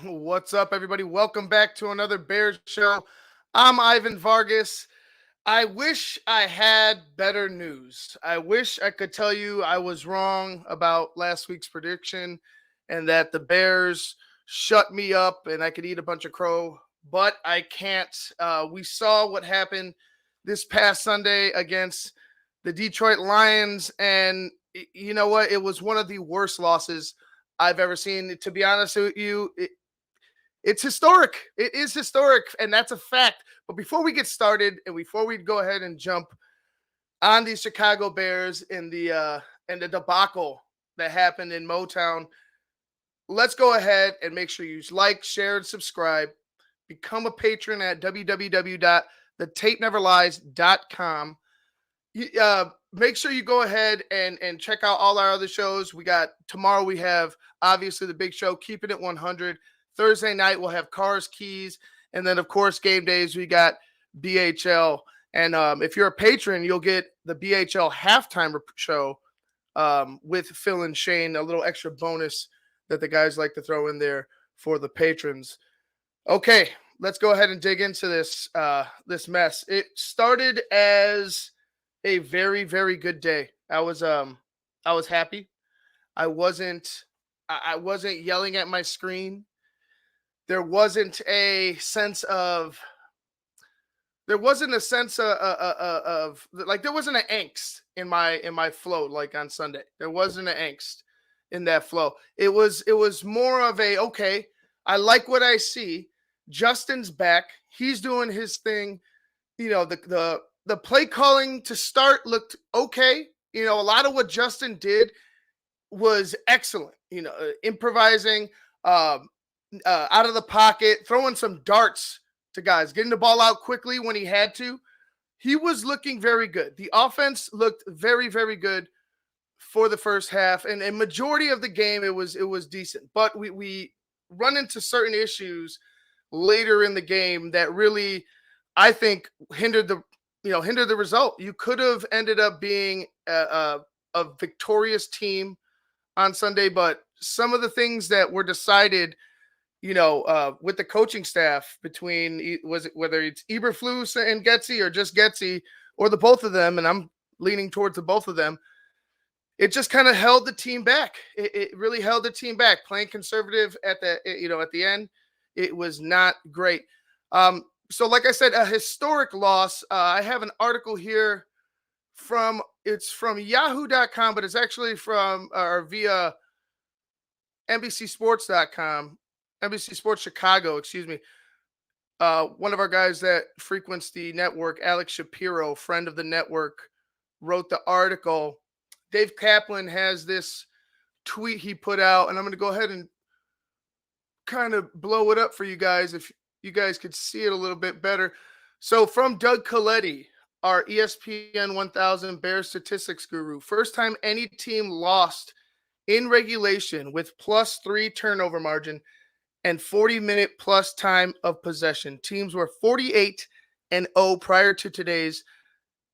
What's up, everybody? Welcome back to another Bears show. I'm Ivan Vargas. I wish I had better news. I wish I could tell you I was wrong about last week's prediction and that the Bears shut me up and I could eat a bunch of crow, but I can't. We saw what happened this past Sunday against the Detroit Lions, and you know what? It was one of the worst losses I've ever seen. To be honest with you, it's historic. It is historic, and that's a fact. But before we get started, and before we go ahead and jump on the Chicago Bears and the debacle that happened in Motown, let's go ahead and make sure you like, share, and subscribe. Become a patron at www.thetapeneverlies.com. Make sure you go ahead and check out all our other shows. We got tomorrow. We have obviously the big show, Keeping It 100. Thursday night we'll have Cars Keys, and then of course game days we got BHL. And if you're a patron, you'll get the BHL halftime show with Phil and Shane, a little extra bonus that the guys like to throw in there for the patrons. Okay, let's go ahead and dig into this mess. It started as a very, very good day. I was happy. I wasn't yelling at my screen. There wasn't a sense of like there wasn't an angst in my flow like on Sunday. There wasn't an angst in that flow. It was more of a okay, I like what I see. Justin's back. He's doing his thing. You know, the play calling to start looked okay. You know, a lot of what Justin did was excellent. You know, improvising, out of the pocket, throwing some darts to guys, getting the ball out quickly when he had to. He was looking very good. The offense looked very, very good for the first half, and a majority of the game it was decent. But we run into certain issues later in the game that really, I think, hindered the result. You could have ended up being a victorious team on Sunday, but some of the things that were decided, with the coaching staff between whether it's Eberflus and Getsy or just Getsy or the both of them, and I'm leaning towards the both of them, it just kind of held the team back. It really held the team back. Playing conservative at the end, it was not great. So like I said, a historic loss. I have an article here from yahoo.com, but it's actually from or via NBCsports.com. NBC Sports Chicago, excuse me. One of our guys that frequents the network, Alex Shapiro, friend of the network, wrote the article. Dave Kaplan has this tweet he put out, and I'm going to go ahead and kind of blow it up for you guys if you guys could see it a little bit better. So from Doug Coletti, our ESPN 1000 Bears statistics guru, first time any team lost in regulation with +3 turnover margin and 40-minute plus time of possession. Teams were 48-0 prior to today's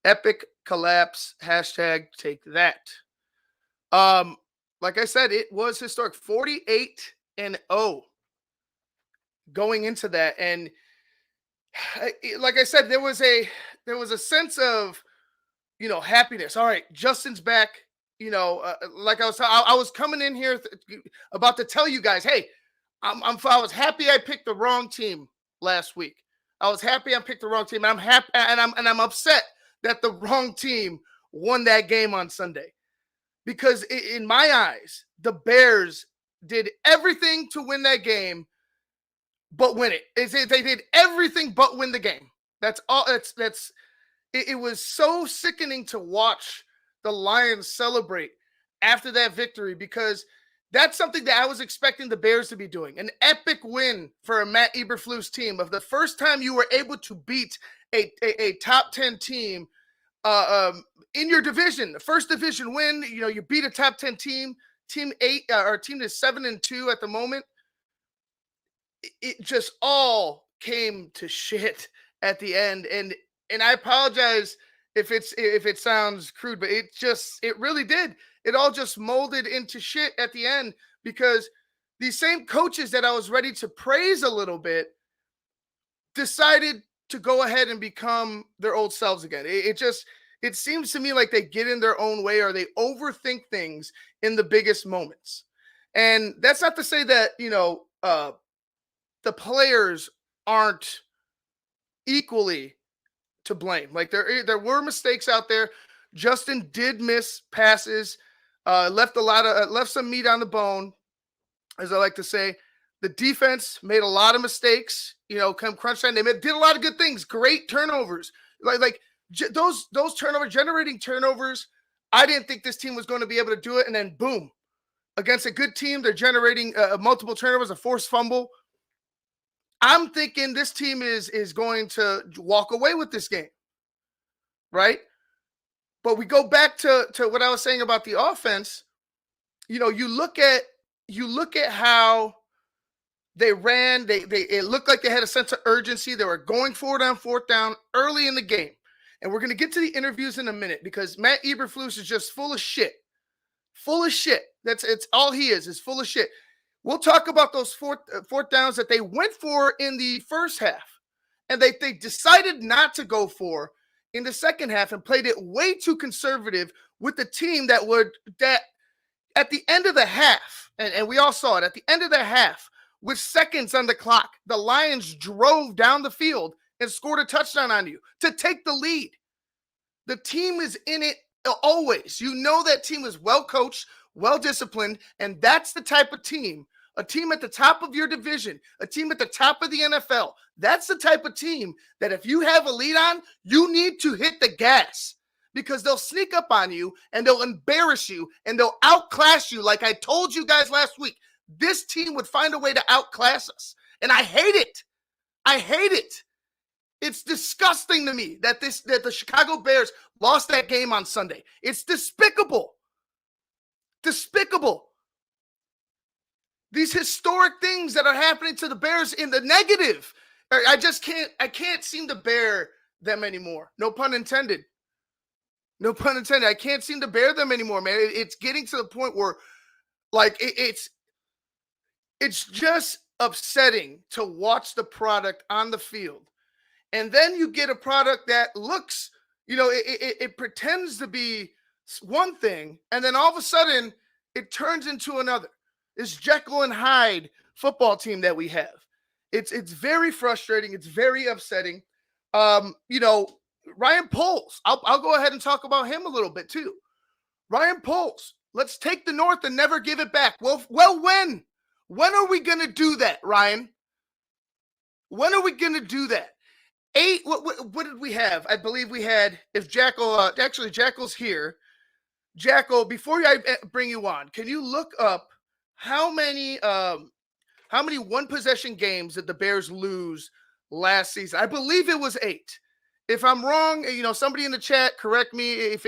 epic collapse. #take that. Like I said, it was historic. 48-0 going into that, and like I said, there was a sense of happiness. All right, Justin's back. Like I was coming in here about to tell you guys, hey. I was happy I picked the wrong team last week. I was happy I picked the wrong team. And I'm happy and I'm upset that the wrong team won that game on Sunday. Because in my eyes, the Bears did everything to win that game, but win it. They did everything but win the game. That's all. It was so sickening to watch the Lions celebrate after that victory, because that's something that I was expecting the Bears to be doing. An epic win for a Matt Eberflus team of the first time you were able to beat a top 10 team in your division. The first division win, you beat a top 10 team, team 8 or team is 7-2 at the moment. It just all came to shit at the end. And I apologize if it sounds crude, but it really did. It all just molded into shit at the end, because these same coaches that I was ready to praise a little bit decided to go ahead and become their old selves again. It seems to me like they get in their own way or they overthink things in the biggest moments. And that's not to say that, the players aren't equally to blame. Like there were mistakes out there. Justin did miss passes, left some meat on the bone, as I like to say. The defense made a lot of mistakes. Come crunch time, did a lot of good things. Great turnovers, those turnovers, generating turnovers. I didn't think this team was going to be able to do it, and then boom, against a good team, they're generating multiple turnovers, a forced fumble. I'm thinking this team is going to walk away with this game, right? But we go back to what I was saying about the offense. You look at how they ran. It looked like they had a sense of urgency. They were going forward on fourth down early in the game. And we're going to get to the interviews in a minute because Matt Eberflus is just full of shit. Full of shit. It's all he is full of shit. We'll talk about those fourth downs that they went for in the first half. And they decided not to go for in the second half and played it way too conservative with the team that at the end of the half, and we all saw it, at the end of the half, with seconds on the clock, the Lions drove down the field and scored a touchdown on you to take the lead. The team is in it always. That team is well coached, well disciplined, and that's the type of team, a team at the top of your division, a team at the top of the NFL. That's the type of team that if you have a lead on, you need to hit the gas because they'll sneak up on you and they'll embarrass you and they'll outclass you. Like I told you guys last week, this team would find a way to outclass us. And I hate it. I hate it. It's disgusting to me that the Chicago Bears lost that game on Sunday. It's despicable. Despicable. These historic things that are happening to the Bears in the negative. I can't seem to bear them anymore. No pun intended. No pun intended. I can't seem to bear them anymore, man. It's getting to the point where, like, it's just upsetting to watch the product on the field. And then you get a product that looks, it pretends to be one thing, and then all of a sudden it turns into another. This Jekyll and Hyde football team that we have. It's very frustrating. It's very upsetting. Ryan Poles. I'll go ahead and talk about him a little bit too. Ryan Poles. Let's take the North and never give it back. Well, when? When are we going to do that, Ryan? When are we going to do that? What did we have? I believe we had, if Jackal, actually Jackal's here. Jackal, before I bring you on, can you look up how many one possession games did the Bears lose last season? I believe it was 8. If I'm wrong, somebody in the chat correct me if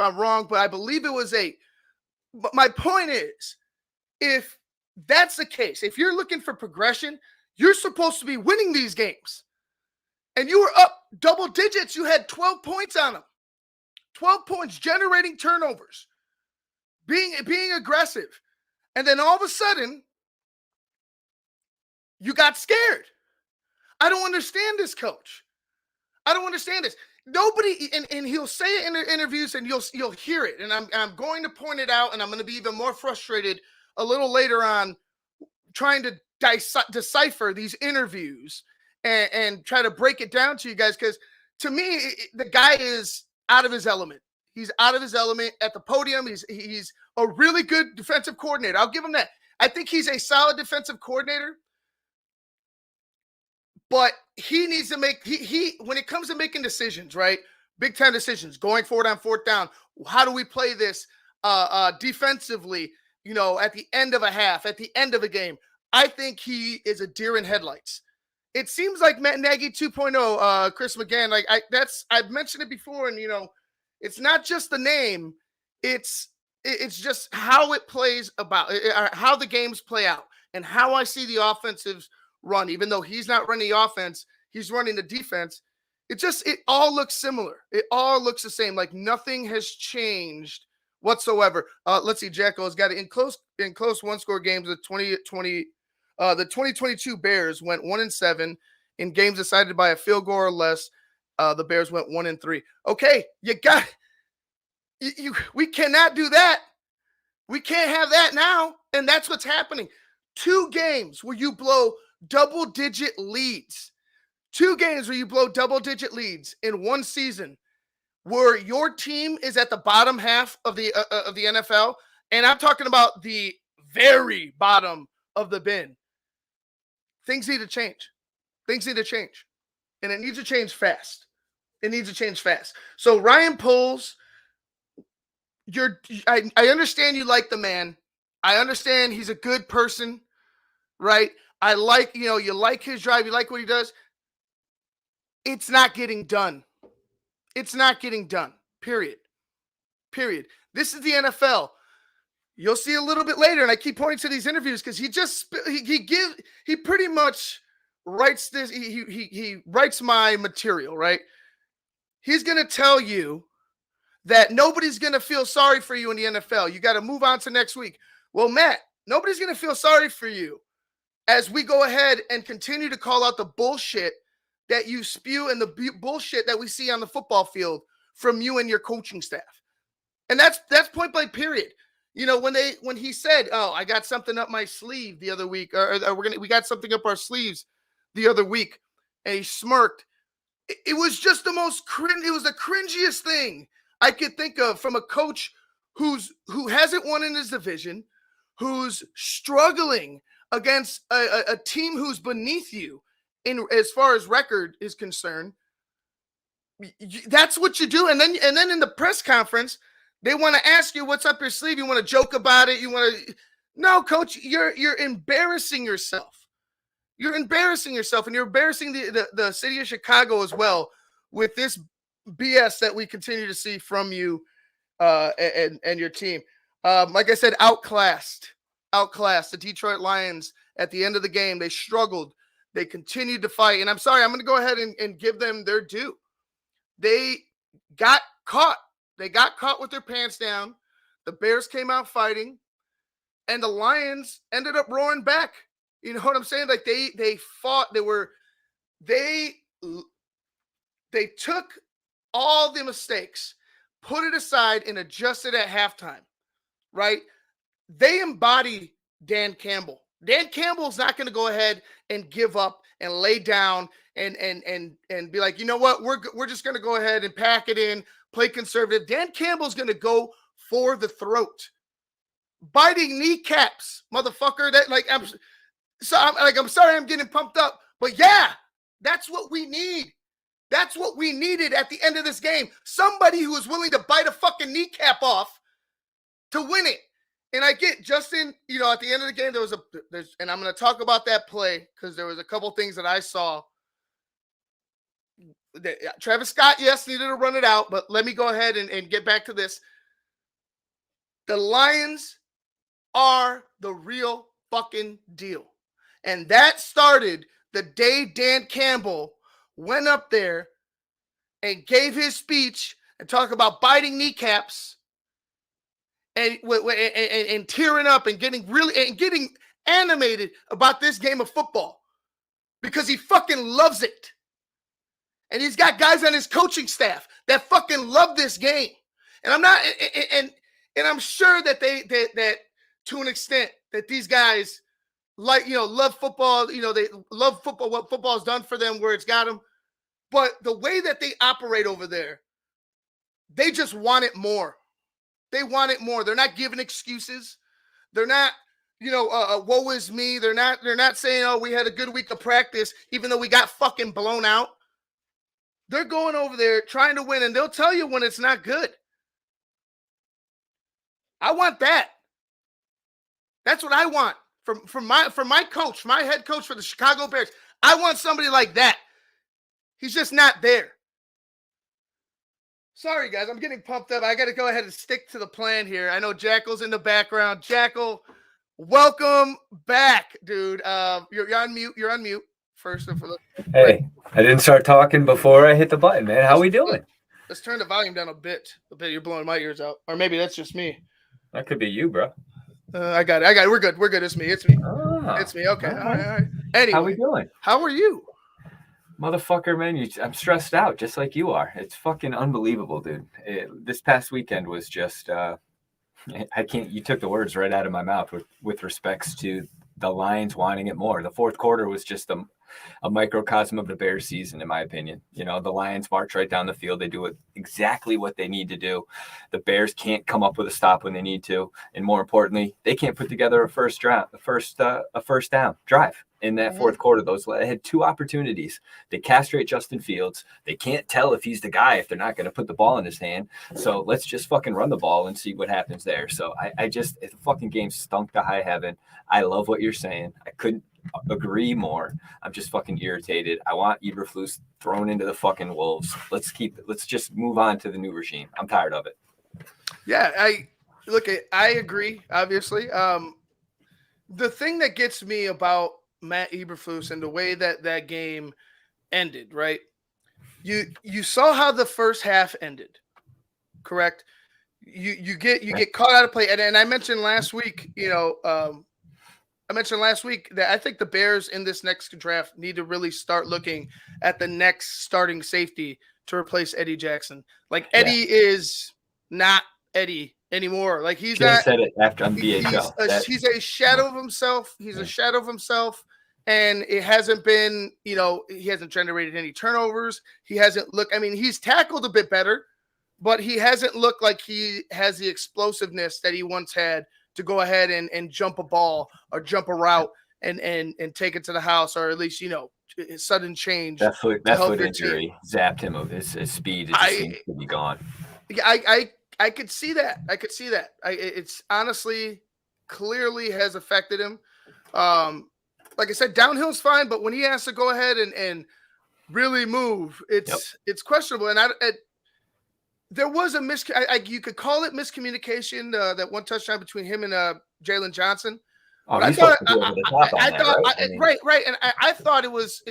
I'm wrong, but I believe it was 8. But my point is, if that's the case, if you're looking for progression, you're supposed to be winning these games. And you were up double digits. You had 12 points on them. 12 points, generating turnovers, being aggressive. And then all of a sudden, you got scared. I don't understand this, coach. I don't understand this. Nobody, and he'll say it in the interviews, and you'll hear it. And I'm going to point it out, and I'm going to be even more frustrated a little later on trying to decipher these interviews and try to break it down to you guys, because to me, the guy is out of his element. He's out of his element at the podium. He's a really good defensive coordinator. I'll give him that. I think he's a solid defensive coordinator, but he needs to make when it comes to making decisions, right? Big time decisions, going forward on fourth down. How do we play this defensively? At the end of a half, at the end of a game, I think he is a deer in headlights. It seems like Matt Nagy 2.0, Chris McGann. Like I've mentioned it before, and it's not just the name; it's just how it plays about, how the games play out, and how I see the offensives run. Even though he's not running the offense, he's running the defense. It all looks similar. It all looks the same. Like nothing has changed whatsoever. Let's see. Jacko has got it in close one-score games. The 2022 Bears went 1-7 in games decided by a field goal or less. The Bears went 1-3. Okay, we cannot do that. We can't have that now, and that's what's happening. 2 games where you blow double-digit leads. 2 games where you blow double-digit leads in one season, where your team is at the bottom half of the NFL, and I'm talking about the very bottom of the bin. Things need to change. Things need to change, and it needs to change fast. It needs to change fast. So Ryan Poles, I understand you like the man. I understand he's a good person, right? I like, you like his drive, you like what he does. It's not getting done. It's not getting done. Period. This is the NFL. You'll see a little bit later, and I keep pointing to these interviews because he pretty much writes this. He writes my material, right? He's going to tell you that nobody's going to feel sorry for you in the NFL. You got to move on to next week. Well, Matt, nobody's going to feel sorry for you as we go ahead and continue to call out the bullshit that you spew and the bullshit that we see on the football field from you and your coaching staff. And that's point blank, period. When he said, "Oh, I got something up my sleeve the other week," or we got something up our sleeves the other week, and he smirked. It was just the most cringe. It was the cringiest thing I could think of from a coach who hasn't won in his division, who's struggling against a team who's beneath you in as far as record is concerned. That's what you do, and then in the press conference, they want to ask you what's up your sleeve. You want to joke about it. No, coach, you're embarrassing yourself. You're embarrassing yourself, and you're embarrassing the city of Chicago as well with this BS that we continue to see from you and your team. Like I said, outclassed the Detroit Lions at the end of the game. They struggled. They continued to fight. And I'm sorry, I'm going to go ahead and give them their due. They got caught. They got caught with their pants down. The Bears came out fighting, and the Lions ended up roaring back. You know what I'm saying? Like they fought. They took all the mistakes, put it aside, and adjusted at halftime, right? They embody Dan Campbell. Dan Campbell's not going to go ahead and give up and lay down and be like, you know what? We're just going to go ahead and pack it in, play conservative. Dan Campbell's going to go for the throat, biting kneecaps, motherfucker. I'm sorry I'm getting pumped up, but yeah, that's what we need. That's what we needed at the end of this game. Somebody who was willing to bite a fucking kneecap off to win it. And I get Justin, at the end of the game, and I'm going to talk about that play because there was a couple things that I saw. Travis Scott, yes, needed to run it out, but let me go ahead and get back to this. The Lions are the real fucking deal. And that started the day Dan Campbell went up there and gave his speech and talked about biting kneecaps and tearing up and getting animated about this game of football because he fucking loves it. And he's got guys on his coaching staff that fucking love this game. And I'm sure that that to an extent that these guys love football, they love football, what football's done for them, where it's got them. But the way that they operate over there, they just want it more. They want it more. They're not giving excuses. They're not, woe is me. They're not saying, oh, we had a good week of practice, even though we got fucking blown out. They're going over there trying to win, and they'll tell you when it's not good. I want that. That's what I want from my coach, my head coach for the Chicago Bears. I want somebody like that. He's just not there. Sorry, guys. I'm getting pumped up. I got to go ahead and stick to the plan here. I know Jackal's in the background. Jackal, welcome back, dude. You're on mute. You're on mute. First and foremost. Hey, I didn't start talking before I hit the button, man. How we doing? Let's turn the volume down a bit. You're blowing my ears out, or maybe that's just me. That could be you, bro. I got it. We're good. It's me. It's me. Ah, It's me. Okay. all All right. right. All right. How we Anyway, doing? how are you? Motherfucker, man, I'm stressed out just like you are. It's fucking unbelievable, dude. This past weekend was just, I can't, you took the words right out of my mouth with respects to the Lions wanting it more. The fourth quarter was just a microcosm of the Bears season, in my opinion. You know, the Lions march right down the field. They do exactly what they need to do. The Bears can't come up with a stop when they need to. And more importantly, they can't put together a first down drive. In that fourth quarter, they had two opportunities. They castrate Justin Fields. They can't tell if he's the guy if they're not going to put the ball in his hand. So let's just fucking run the ball and see what happens there. So the fucking game stunk to high heaven. I love what you're saying. I couldn't agree more. I'm just fucking irritated. I want Eberflus thrown into the fucking wolves. Let's just move on to the new regime. I'm tired of it. Yeah, I agree, obviously. The thing that gets me about Matt Eberflus and the way that game ended, right? You saw how the first half ended, correct? You get caught out of play, and I mentioned last week, that I think the Bears in this next draft need to really start looking at the next starting safety to replace Eddie Jackson. Like Eddie is not Eddie anymore. Like he's not. Said it after on BHL. He's a shadow of himself. He's a shadow of himself, and it hasn't been. He hasn't generated any turnovers. He hasn't looked. I mean, he's tackled a bit better, but he hasn't looked like he has the explosiveness that he once had to go ahead and jump a ball or jump a route and take it to the house, or at least sudden change. That foot injury zapped him of his speed. It just seems to be gone. I could see that. It's honestly clearly has affected him. Like I said, downhill's fine, but when he has to go ahead and really move, it's questionable. And there was a you could call it miscommunication. That one touchdown between him and Jalen Johnson. Oh, he's supposed to be over the top on that, right? And I thought it was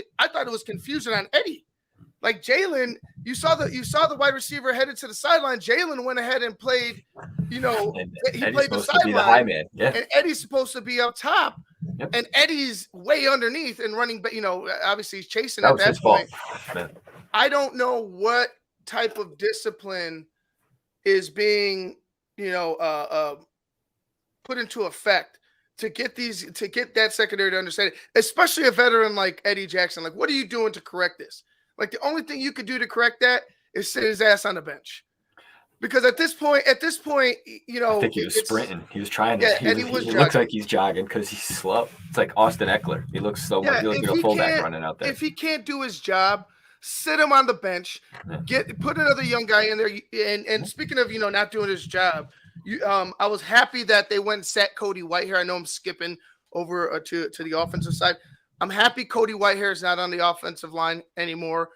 confusion on Eddie. Like Jalen, you saw the wide receiver headed to the sideline. Jalen went ahead and played. He played the sideline. And Eddie's supposed to be up top. Yep. And Eddie's way underneath and running. But obviously he's chasing at that point. I don't know what type of discipline is being put into effect to get that secondary to understand it, especially a veteran like Eddie Jackson. Like, what are you doing to correct this? Like, the only thing you could do to correct that is sit his ass on the bench, because at this point, I think he was sprinting. He was trying to. Yeah, he looks like he's jogging because he's slow. It's like Austin Eckler. He looks so much. He looks like a fullback running out there. If he can't do his job, sit him on the bench. Put another young guy in there. And speaking of not doing his job, I was happy that they went and sat Cody Whitehair. I know I'm skipping over to the offensive side. I'm happy Cody Whitehair is not on the offensive line anymore.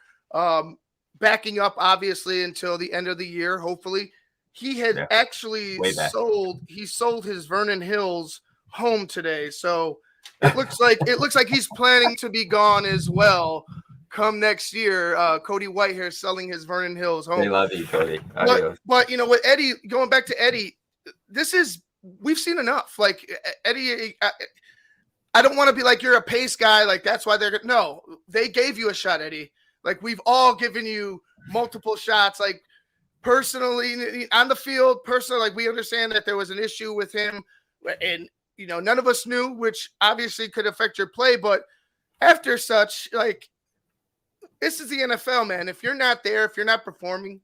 Backing up, obviously, until the end of the year, hopefully. He had actually sold his Vernon Hills home today. So it looks like he's planning to be gone as well come next year. Cody Whitehair selling his Vernon Hills home. They love you, Cody. But with Eddie, going back to Eddie, we've seen enough. Like Eddie, I don't want to be like, you're a pace guy. Like, that's why they gave you a shot, Eddie. Like, we've all given you multiple shots. Like, personally, on the field, like, we understand that there was an issue with him, and none of us knew, which obviously could affect your play. But after such, like, this is the NFL, man. If you're not there, if you're not performing,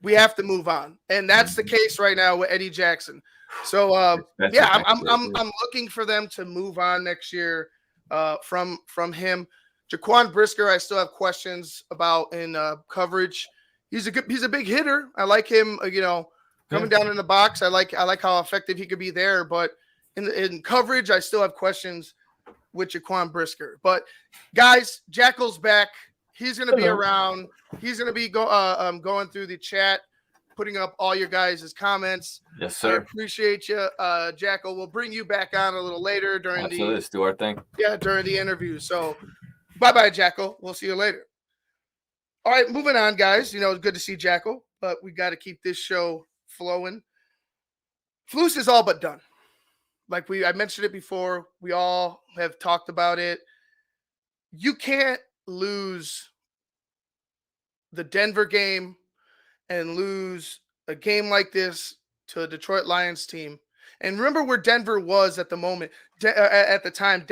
we have to move on, and that's the case right now with Eddie Jackson. So I'm looking for them to move on next year from him. Jaquan Brisker, I still have questions about in coverage. He's a big hitter. I like him. Coming down in the box. I like how effective he could be there. But in coverage, I still have questions with Jaquan Brisker. But guys, Jackal's back. He's going to be around. He's going to be going through the chat, putting up all your guys' comments. Yes, sir. I appreciate you, Jackal. We'll bring you back on a little later during Let's do our thing. Yeah, during the interview. So, bye-bye, Jackal. We'll see you later. All right, moving on, guys. It's good to see Jackal, but we got to keep this show flowing. Flus is all but done. Like I mentioned it before. We all have talked about it. You can't lose the Denver game and lose a game like this to a Detroit Lions team. And remember where Denver was at the moment. At the time,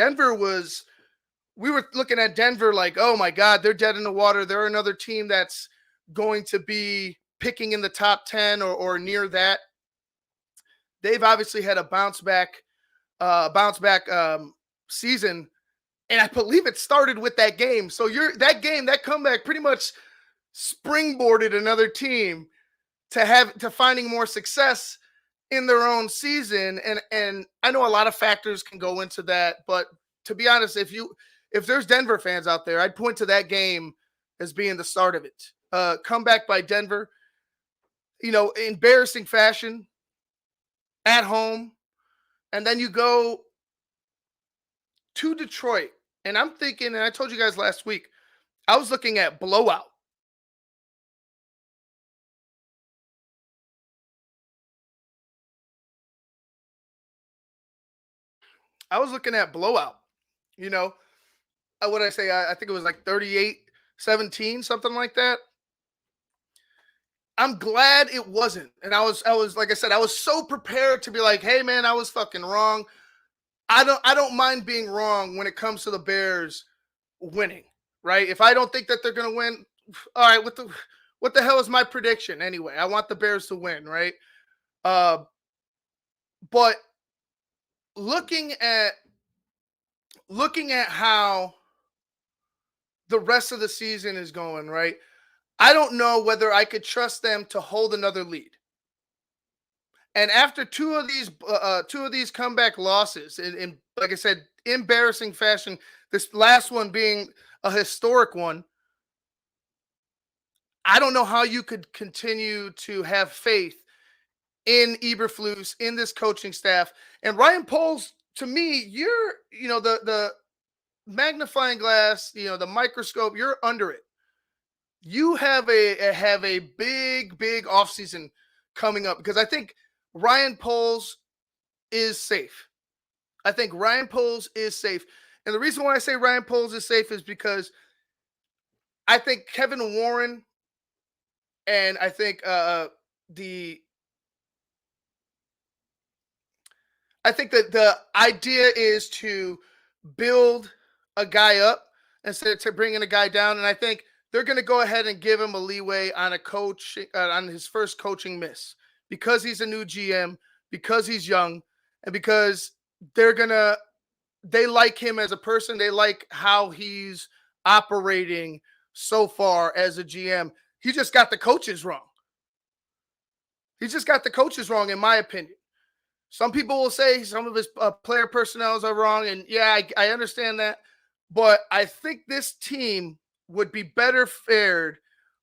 we were looking at Denver like, oh my God, they're dead in the water. They're another team that's going to be picking in the top 10 or near that. They've obviously had a bounce back season. And I believe it started with that game. So that comeback pretty much springboarded another team to finding more success in their own season. And I know a lot of factors can go into that, but to be honest, if there's Denver fans out there, I'd point to that game as being the start of it. Comeback by Denver, embarrassing fashion at home. And then you go to Detroit. And I'm thinking, and I told you guys last week, I was looking at blowout. I was looking at blowout. What did I say? I think it was like 38-17, something like that. I'm glad it wasn't. And I was like I said, I was so prepared to be like, hey man, I was fucking wrong. I don't mind being wrong when it comes to the Bears winning, right? If I don't think that they're gonna win, all right, what the hell is my prediction anyway? I want the Bears to win, right? But looking at how the rest of the season is going, right? I don't know whether I could trust them to hold another lead. And after two of these comeback losses, in like I said, embarrassing fashion, this last one being a historic one, I don't know how you could continue to have faith in Eberflus, in this coaching staff. And Ryan Poles, to me, you're, the magnifying glass, the microscope, you're under it. You have a big offseason coming up because I think Ryan Poles is safe. I think Ryan Poles is safe. And the reason why I say Ryan Poles is safe is because I think Kevin Warren and I think that the idea is to build a guy up instead of bringing a guy down. And I think they're going to go ahead and give him a leeway on on his first coaching miss because he's a new GM, because he's young, and because they like him as a person. They like how he's operating so far as a GM. He just got the coaches wrong. In my opinion. Some people will say some of his player personnels are wrong, and yeah, I understand that. But I think this team would be better fared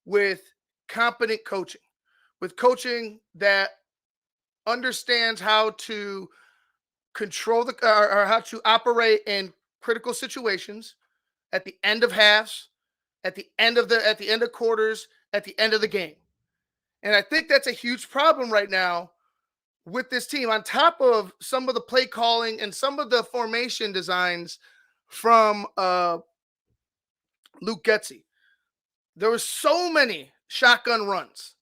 with competent coaching, with coaching that understands how to control or how to operate in critical situations at the end of halves, at the end of quarters, at the end of the game. And I think that's a huge problem right now with this team, on top of some of the play calling and some of the formation designs from Luke Getsy. There were so many shotgun runs.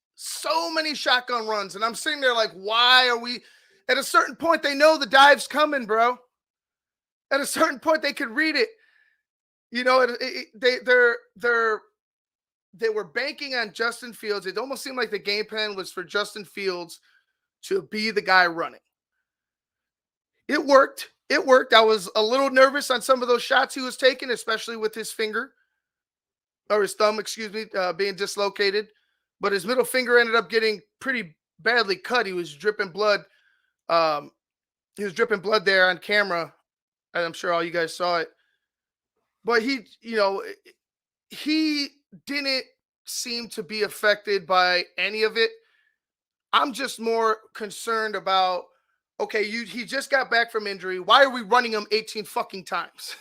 And I'm sitting there like, why are we? At a certain point, they know the dive's coming, bro. At a certain point, they could read it. They were banking on Justin Fields. It almost seemed like the game plan was for Justin Fields to be the guy running. It worked. I was a little nervous on some of those shots he was taking, especially with his finger or his thumb, being dislocated. But his middle finger ended up getting pretty badly cut. He was dripping blood. There on camera. I'm sure all you guys saw it. But he didn't seem to be affected by any of it. I'm just more concerned about, okay, he just got back from injury. Why are we running him 18 fucking times?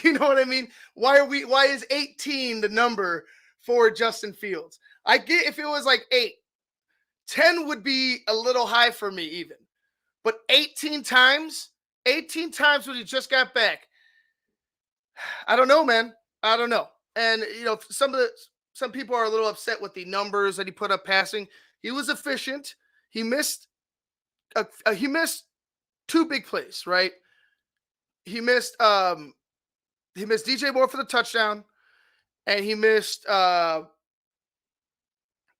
You know what I mean? Why is 18 the number for Justin Fields. I get if it was like 8. 10 would be a little high for me even. But 18 times when he just got back. I don't know, man. I don't know. And some people are a little upset with the numbers that he put up passing. He was efficient. He missed he missed 2 big plays, right? He missed DJ Moore for the touchdown, and he missed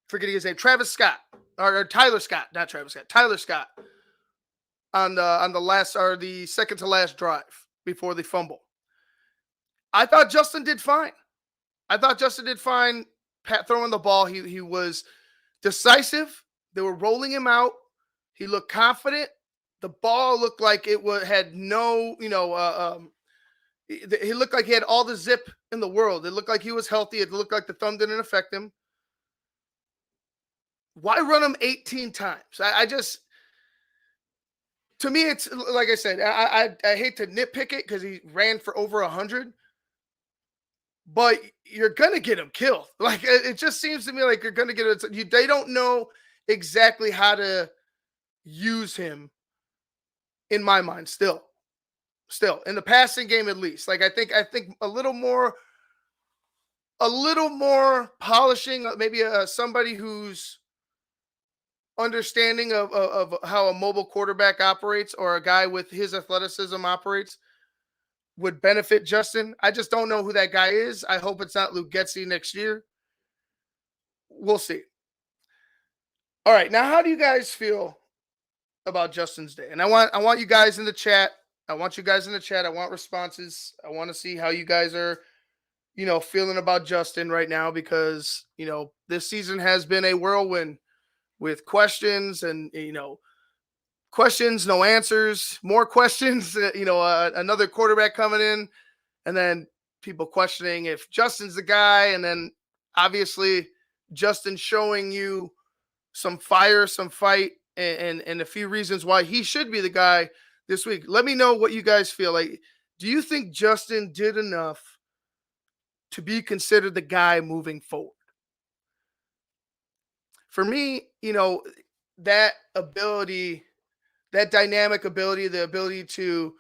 forgetting his name, Travis Scott or Tyler Scott, not Travis Scott, Tyler Scott on the second to last drive before the fumble. I thought Justin did fine. Throwing the ball. He was decisive. They were rolling him out. He looked confident. The ball looked like had no, he looked like he had all the zip in the world. It looked like he was healthy. It looked like the thumb didn't affect him. Why run him 18 times? To me, it's like I said, I hate to nitpick it because he ran for over 100, but you're going to get him killed. Like, it just seems to me like you're going to get it. They don't know exactly how to use him, in my mind, still in the passing game, at least. Like, I think a little more polishing, maybe somebody who's understanding of how a mobile quarterback operates, or a guy with his athleticism operates, would benefit Justin. I just don't know who that guy is. I hope it's not Luke Getsy next year. We'll see. All right, now how do you guys feel about Justin's day? And I want you guys in the chat. I want responses. I want to see how you guys are, feeling about Justin right now, because, this season has been a whirlwind with questions and, questions, no answers, more questions, another quarterback coming in, and then people questioning if Justin's the guy. And then obviously Justin showing you some fire, some fight, and a few reasons why he should be the guy this week. Let me know what you guys feel like. Do you think Justin did enough to be considered the guy moving forward? For me, that ability, that dynamic ability, the ability to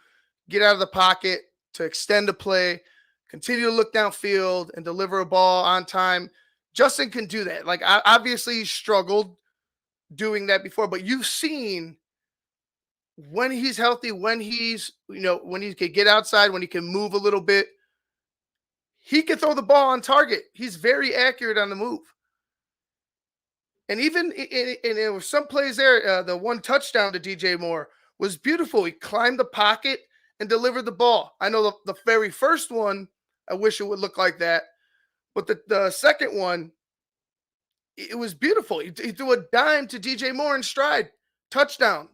get out of the pocket, to extend a play, continue to look downfield and deliver a ball on time. Justin can do that. Like, obviously he struggled doing that before, but you've seen when he's healthy, when he's, when he can get outside, when he can move a little bit, he can throw the ball on target. He's very accurate on the move. And even there were some plays there, the one touchdown to DJ Moore was beautiful. He climbed the pocket and delivered the ball. I know the very first one, I wish it would look like that. But the second one, it was beautiful. He threw a dime to DJ Moore in stride. Touchdown.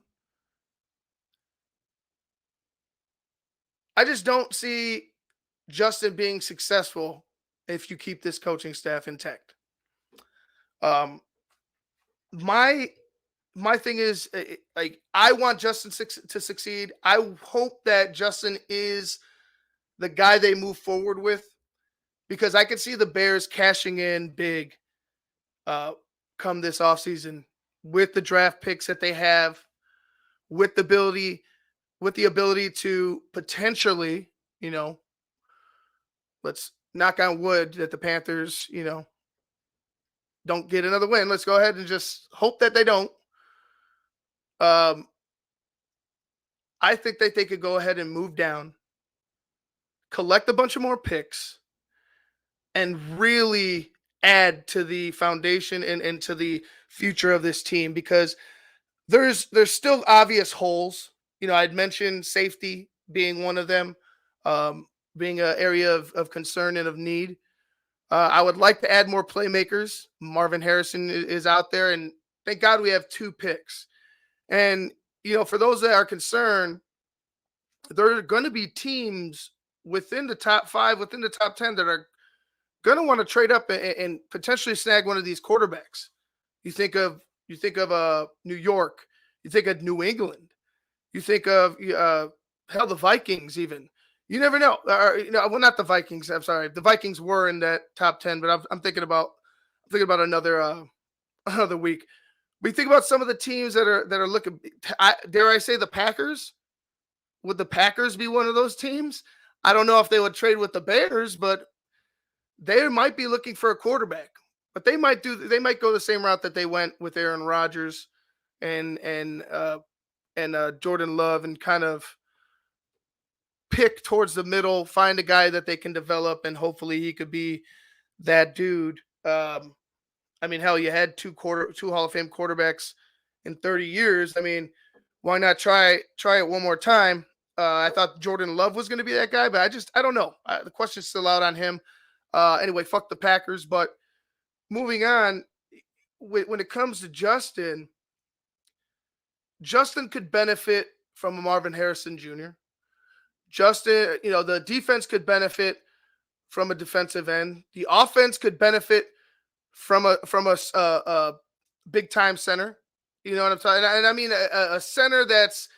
I just don't see Justin being successful if you keep this coaching staff intact. My thing is, like, I want Justin to succeed. I hope that Justin is the guy they move forward with, because I can see the Bears cashing in big come this offseason with the draft picks that they have, with the ability to potentially, let's knock on wood that the Panthers, don't get another win. Let's go ahead and just hope that they don't. I think that they could go ahead and move down, collect a bunch of more picks, and really add to the foundation and to the future of this team, because there's still obvious holes. I'd mentioned safety being one of them, being an area of concern and of need. I would like to add more playmakers. Marvin Harrison is out there, and thank God we have 2 picks. And, for those that are concerned, there are going to be teams within the top 5, within the top 10 that are going to want to trade up and potentially snag one of these quarterbacks. You think of New York. You think of New England. You think of the Vikings even. You never know. Well, not the Vikings. I'm sorry. The Vikings were in that top 10, but I'm thinking about another week. We think about some of the teams that are looking. Dare I say the Packers? Would the Packers be one of those teams? I don't know if they would trade with the Bears, but they might be looking for a quarterback. But they might go the same route that they went with Aaron Rodgers and Jordan Love, and kind of pick towards the middle, find a guy that they can develop, and hopefully he could be that dude. I mean, hell, you had two Hall of Fame quarterbacks in 30 years. I mean, why not try it one more time? I thought Jordan Love was going to be that guy, but I don't know. The question's still out on him. Anyway, fuck the Packers. But moving on, when it comes to Justin could benefit from a Marvin Harrison Jr. Justin, the defense could benefit from a defensive end. The offense could benefit from a big time center. You know what I'm talking? And I mean a center that's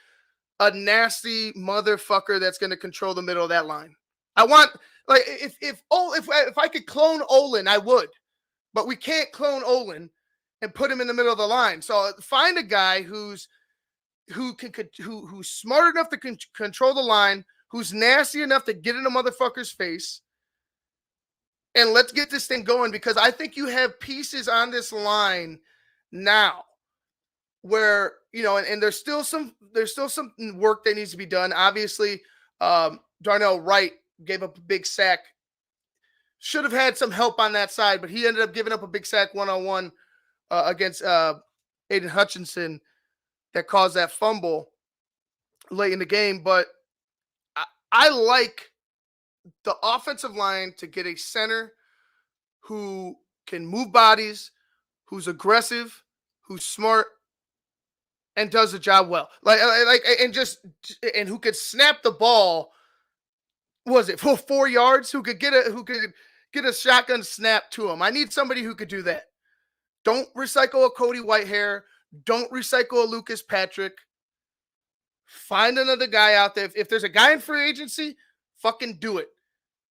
a nasty motherfucker that's going to control the middle of that line. I want, like, if I could clone Olin, I would, but we can't clone Olin and put him in the middle of the line. So find a guy who's smart enough to control the line, who's nasty enough to get in a motherfucker's face, and let's get this thing going, because I think you have pieces on this line now where, and there's still some work that needs to be done. Obviously, Darnell Wright gave up a big sack. Should have had some help on that side, but he ended up giving up a big sack one-on-one against Aiden Hutchinson that caused that fumble late in the game. But I like the offensive line to get a center who can move bodies, who's aggressive, who's smart, and does the job well. And who could snap the ball. Was it for 4 yards? Who could get a shotgun snap to him? I need somebody who could do that. Don't recycle a Cody Whitehair. Don't recycle a Lucas Patrick. Find another guy out there. If there's a guy in free agency, fucking do it.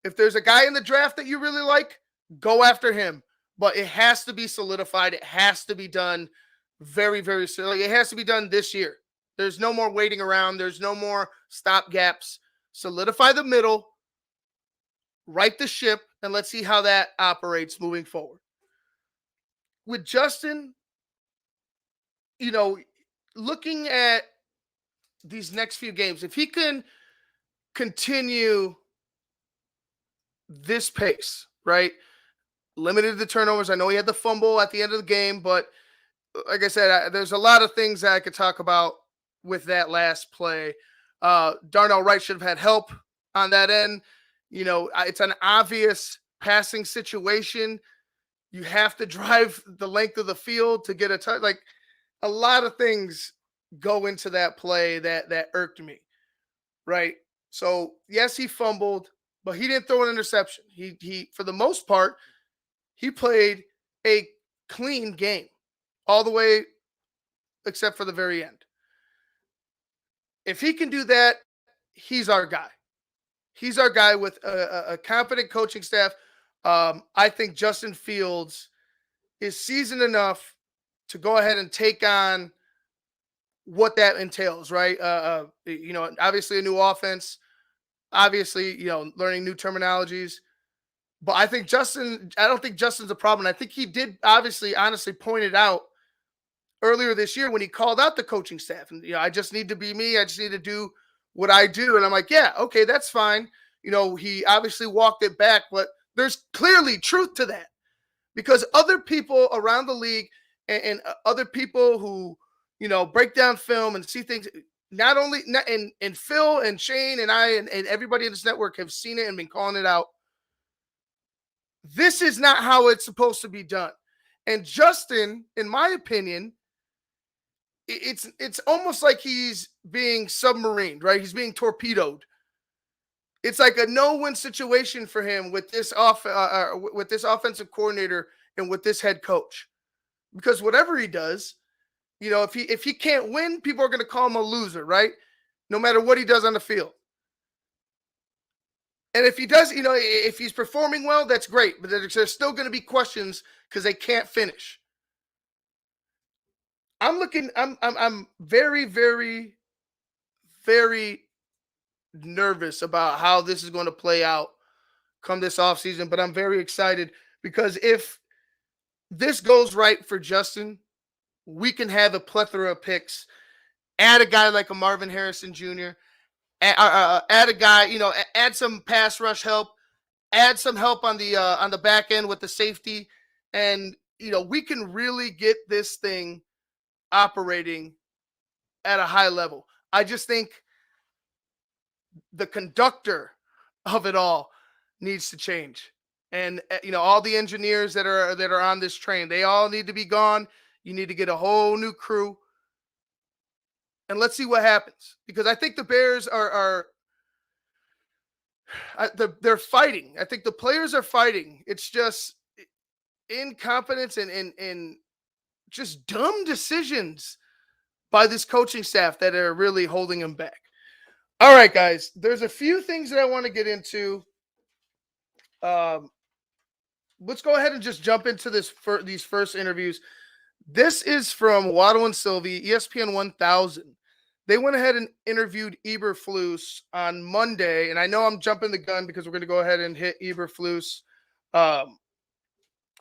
If there's a guy in the draft that you really like, go after him. But it has to be solidified. It has to be done very, very soon. Like, it has to be done this year. There's no more waiting around. There's no more stop gaps. Solidify the middle. Right the ship, and let's see how that operates moving forward. With Justin, looking at these next few games, if he can continue this pace, right? Limited the turnovers. I know he had the fumble at the end of the game, but like I said, there's a lot of things that I could talk about with that last play. Darnell Wright should have had help on that end. It's an obvious passing situation. You have to drive the length of the field to get a touch. Like, a lot of things go into that play that irked me, right? So yes, he fumbled, but he didn't throw an interception. He for the most part, he played a clean game all the way except for the very end. If he can do that, he's our guy. He's our guy with a competent coaching staff. I think Justin Fields is seasoned enough to go ahead and take on what that entails, right? Obviously a new offense, obviously, learning new terminologies. But I don't think Justin's a problem. I think he did honestly point it out earlier this year when he called out the coaching staff. And, I just need to be me. I just need to do what I do. And I'm like, yeah, okay, that's fine. He obviously walked it back, but there's clearly truth to that, because other people around the league and other people who, break down film and see things, and Phil and Shane and I and everybody in this network have seen it and been calling it out. This is not how it's supposed to be done. And Justin, in my opinion, it's almost like he's being submarined, right? He's being torpedoed. It's like a no-win situation for him with this offensive coordinator and with this head coach, because whatever he does, if he can't win, people are going to call him a loser, right? No matter what he does on the field. And if he does, if he's performing well, that's great. But there's still going to be questions because they can't finish. I'm very, very, very nervous about how this is going to play out come this offseason, but I'm very excited because if this goes right for Justin, we can have a plethora of picks. Add a guy like a Marvin Harrison Jr., add a guy, add some pass rush help, add some help on the back end with the safety, and we can really get this thing operating at a high level. I just think the conductor of it all needs to change. And all the engineers that are on this train, they all need to be gone. You need to get a whole new crew. And let's see what happens. Because I think the Bears they're fighting. I think the players are fighting. It's just incompetence and just dumb decisions by this coaching staff that are really holding them back. All right, guys. There's a few things that I want to get into. Let's go ahead and just jump into these first interviews. This is from Waddle and Sylvie, ESPN 1000. They went ahead and interviewed Eberflus on Monday, and I know I'm jumping the gun because we're going to go ahead and hit Eberflus. We're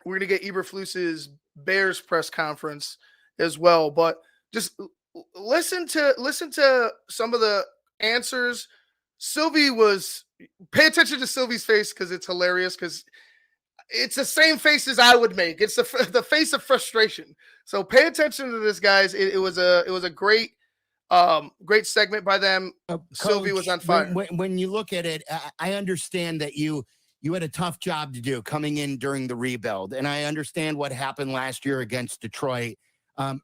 going to get Eberflus's Bears press conference as well, but just listen to some of the answers. Pay attention to Sylvie's face because it's hilarious because it's the same face as I would make. It's the face of frustration. So pay attention to this, guys. It was a great segment by them. Sylvie was on fire. When you look at it, I understand that you had a tough job to do coming in during the rebuild, and I understand what happened last year against Detroit.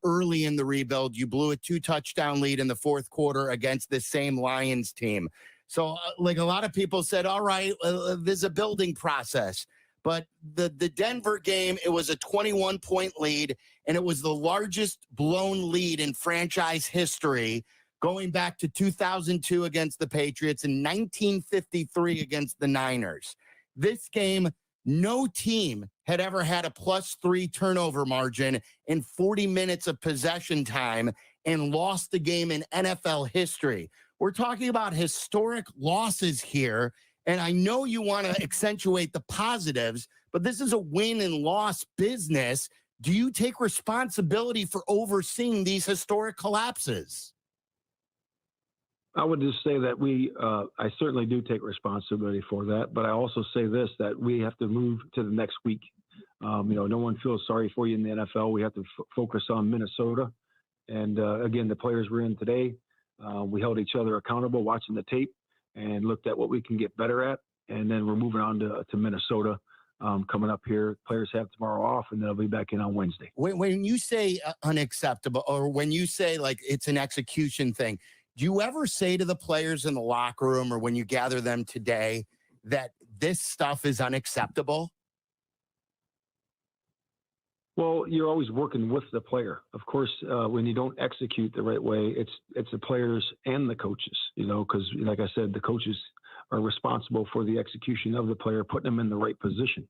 Early in the rebuild, you blew a 2-touchdown lead in the fourth quarter against the same Lions team. So, like a lot of people said, all right, there's a building process. But the Denver game, it was a 21-point lead, and it was the largest blown lead in franchise history, going back to 2002 against the Patriots and 1953 against the Niners. This game, no team had ever had a +3 turnover margin in 40 minutes of possession time and lost the game in NFL history. We're talking about historic losses here. And I know you want to accentuate the positives, but this is a win and loss business. Do you take responsibility for overseeing these historic collapses? I would just say that I certainly do take responsibility for that, but I also say this, that we have to move to the next week. No one feels sorry for you in the NFL. We have to focus on Minnesota. And again, the players we're in today, we held each other accountable watching the tape and looked at what we can get better at. And then we're moving on to Minnesota coming up here. Players have tomorrow off, and they'll be back in on Wednesday. When you say unacceptable, or when you say like it's an execution thing, do you ever say to the players in the locker room or when you gather them today that this stuff is unacceptable? Well, you're always working with the player. Of course, when you don't execute the right way, it's the players and the coaches, because like I said, the coaches are responsible for the execution of the player, putting them in the right position.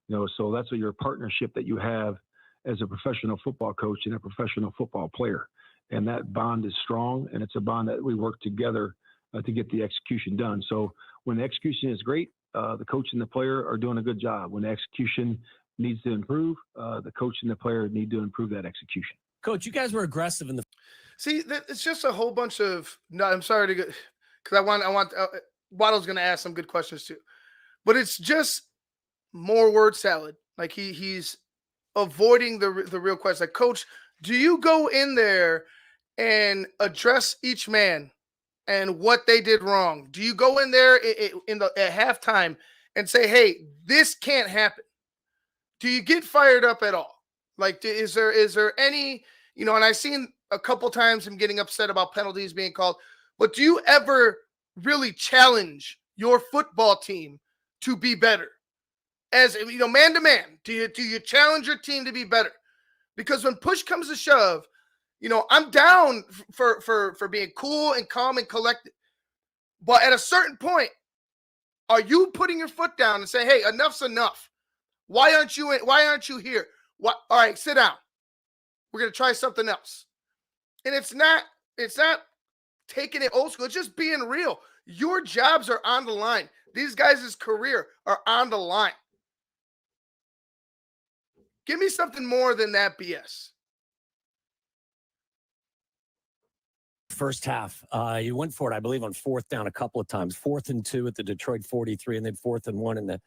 So that's your partnership that you have as a professional football coach and a professional football player. And that bond is strong, and it's a bond that we work together to get the execution done. So when the execution is great, the coach and the player are doing a good job. When the execution needs to improve, the coach and the player need to improve that execution. Coach, you guys were aggressive in the. See, it's just a whole bunch of. No, I'm sorry to go because I want. Waddle's going to ask some good questions too, but it's just more word salad. Like he's avoiding the real question. Like, Coach, do you go in there and address each man and what they did wrong? Do you go in there at halftime and say, "Hey, this can't happen"? Do you get fired up at all? Like, is there any, and I've seen a couple times him getting upset about penalties being called, but do you ever really challenge your football team to be better? As man to man, do you challenge your team to be better? Because when push comes to shove, I'm down for being cool and calm and collected. But at a certain point, Are you putting your foot down and saying, hey, enough's enough? Why aren't you here? What? All right, sit down. We're going to try something else. And it's not taking it old school. It's just being real. Your jobs are on the line. These guys' career are on the line. Give me something more than that BS. First half, you went for it, I believe, on 4th down a couple of times. 4th and 2 at the Detroit 43, and then 4th and 1 in the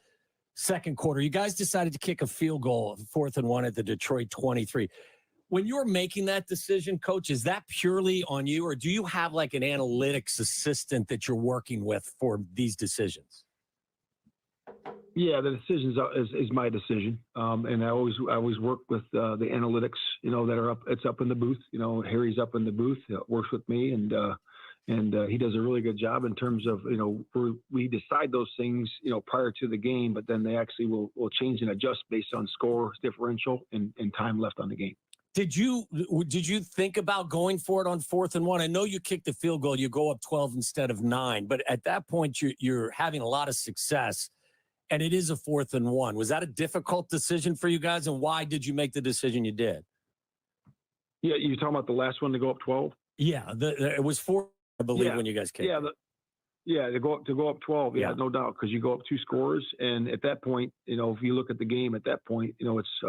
second quarter. You guys decided to kick a field goal, 4th and 1 at the Detroit 23. When you're making that decision, Coach, is that purely on you, or do you have like an analytics assistant that you're working with for these decisions? Yeah, the decision is my decision, and I always work with the analytics, that are up. It's up in the booth. Harry's up in the booth, works with me, and he does a really good job in terms of we decide those things prior to the game, but then they actually will change and adjust based on score differential and time left on the game. Did you think about going for it on 4th and 1? I know you kicked the field goal, you go up 12 instead of 9, but at that point you're having a lot of success. And it is a 4th and 1. Was that a difficult decision for you guys? And why did you make the decision you did? Yeah, you're talking about the last one to go up 12? Yeah, it was 4, I believe, when you guys kicked. To go up 12. Yeah, Yeah. no doubt, because you go up 2 scores, and at that point, if you look at the game at that point, it's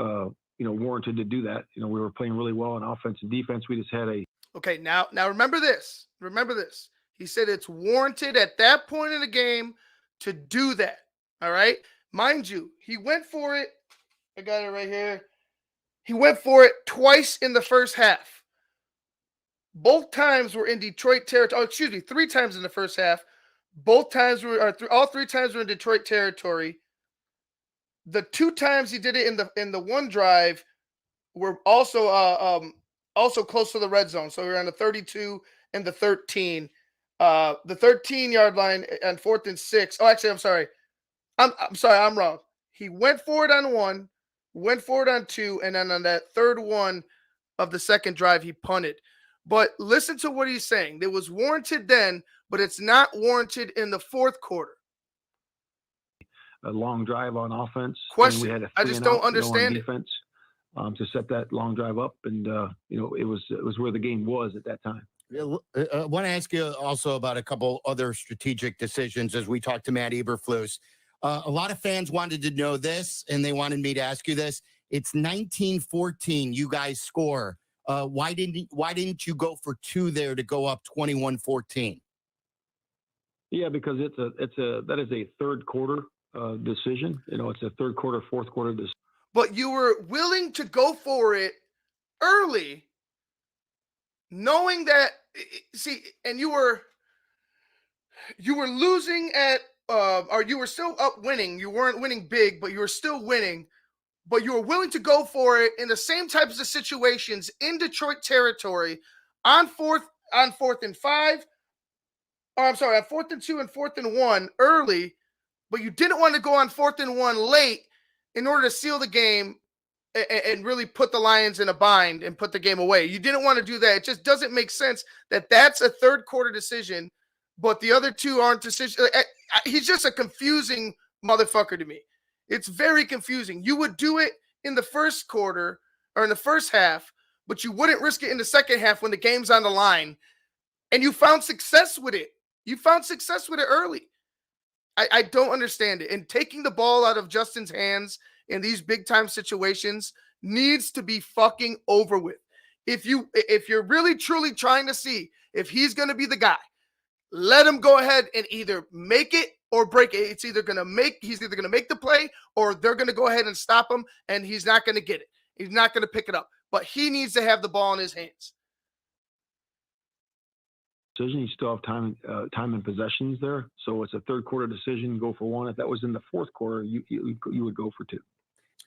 warranted to do that. We were playing really well on offense and defense. We just had a Okay, now remember this. Remember this. He said it's warranted at that point in the game to do that. All right. Mind you, he went for it. I got it right here. He went for it twice in the first half. Both times were in Detroit territory. Oh, excuse me, 3 times in the first half. Both times all 3 times were in Detroit territory. The 2 times he did it in the one drive were also close to the red zone. So we were on the 32 and the 13. The 13-yard line on 4th and 6. Oh, actually, I'm sorry. I'm sorry, I'm wrong. He went for it on 1, went for it on 2, and then on that third one of the second drive, he punted. But listen to what he's saying. It was warranted then, but it's not warranted in the 4th quarter. a long drive on offense. Question. We had a I just don't on understand it. defense, to set that long drive up, and it was where the game was at that time. I want to ask you also about a couple other strategic decisions as we talked to Matt Eberflus. A lot of fans wanted to know this, and they wanted me to ask you this. It's 19-14. You guys score. Why didn't you go for 2 there to go up 21-14? Yeah, because that is a third quarter decision. It's a third quarter, fourth quarter decision. But you were willing to go for it early, knowing that, and you were losing at, or you were still up winning. You weren't winning big, but you were still winning. But you were willing to go for it in the same types of situations in Detroit territory on 4th and 5. Oh, I'm sorry, on 4th and 2 and 4th and 1 early, but you didn't want to go on 4th and 1 late in order to seal the game and really put the Lions in a bind and put the game away. You didn't want to do that. It just doesn't make sense that that's a third quarter decision, but the other 2 aren't decisions. He's just a confusing motherfucker to me. It's very confusing. You would do it in the first quarter or in the first half, but you wouldn't risk it in the second half when the game's on the line. And you found success with it. You found success with it early. I don't understand it. And taking the ball out of Justin's hands in these big time situations needs to be fucking over with. If you're really truly trying to see if he's going to be the guy, let him go ahead and either make it or break it. He's either going to make the play, or they're going to go ahead and stop him, and he's not going to get it. He's not going to pick it up. But he needs to have the ball in his hands. Decision. You still have time and possessions there, so it's a third quarter decision. Go for 1. If that was in the fourth quarter, you would go for 2.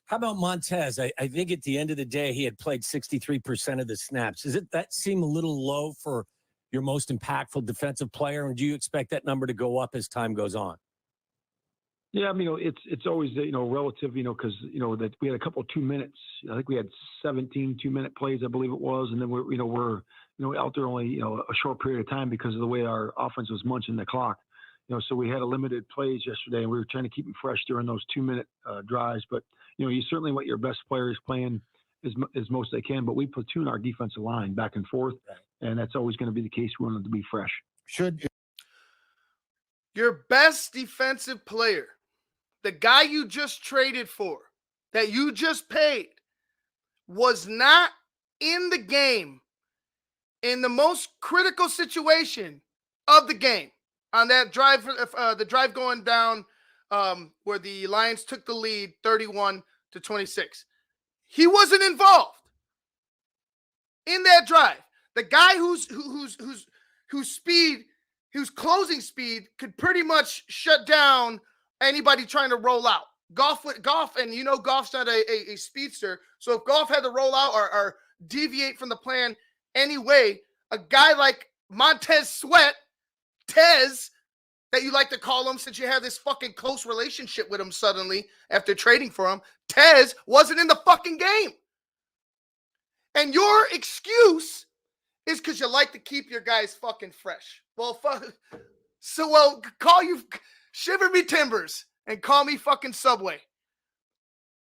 How about Montez? I think at the end of the day, he had played 63% of the snaps. Does that seem a little low for your most impactful defensive player, and do you expect that number to go up as time goes on? Yeah, it's always relative, because that we had a couple of 2 minutes. I think we had 17 2-minute plays, I believe it was, and then we're out there only a short period of time because of the way our offense was munching the clock. So we had a limited plays yesterday, and we were trying to keep them fresh during those 2-minute drives. But you certainly want your best players playing as most they can. But we platoon our defensive line back and forth, and that's always going to be the case. We want them to be fresh. Should your best defensive player, the guy you just traded for, that you just paid, was not in the game in the most critical situation of the game on that drive, the drive going down where the Lions took the lead 31-26. He wasn't involved in that drive. The guy whose closing speed could pretty much shut down anybody trying to roll out. Goff, and Goff's not a speedster. So if Goff had to roll out or deviate from the plan anyway, a guy like Montez Sweat, Tez, that you like to call him since you have this fucking close relationship with him suddenly after trading for him, Tez wasn't in the fucking game. And your excuse is because you like to keep your guys fucking fresh. Well, call you Shiver Me Timbers and call me fucking Subway.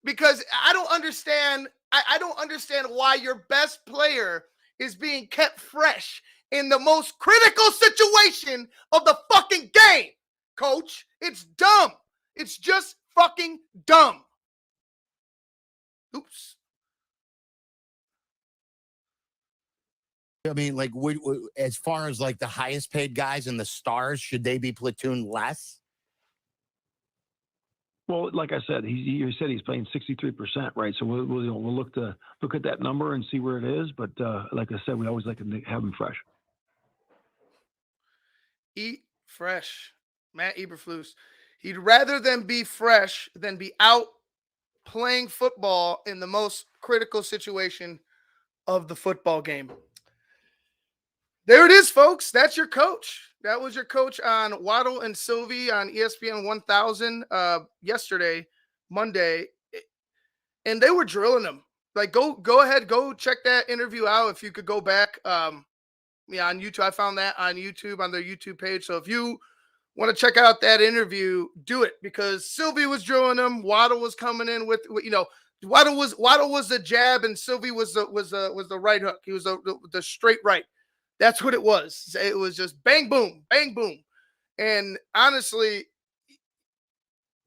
Because I don't understand. I don't understand why your best player is being kept fresh in the most critical situation of the fucking game, coach. It's dumb. It's just fucking dumb. Oops. I mean, like, as far as like the highest paid guys and the stars, should they be platooned less? Well, like I said, he said he's playing 63%, right? So we'll look at that number and see where it is. But like I said, we always like to have him fresh. Eat fresh, Matt Eberflus. He'd rather them be fresh than be out playing football in the most critical situation of the football game. There it is, folks. That's your coach. That was your coach on Waddle and Sylvie on ESPN 1000 yesterday, Monday. And they were drilling them. Like, go ahead, go check that interview out if you could go back. On YouTube. I found that on YouTube, on their YouTube page. So if you want to check out that interview, do it, because Sylvie was drilling them. Waddle was coming in with Waddle was the jab and Sylvie was the right hook. He was the straight right. That's what it was. It was just bang, boom, bang, boom. And honestly,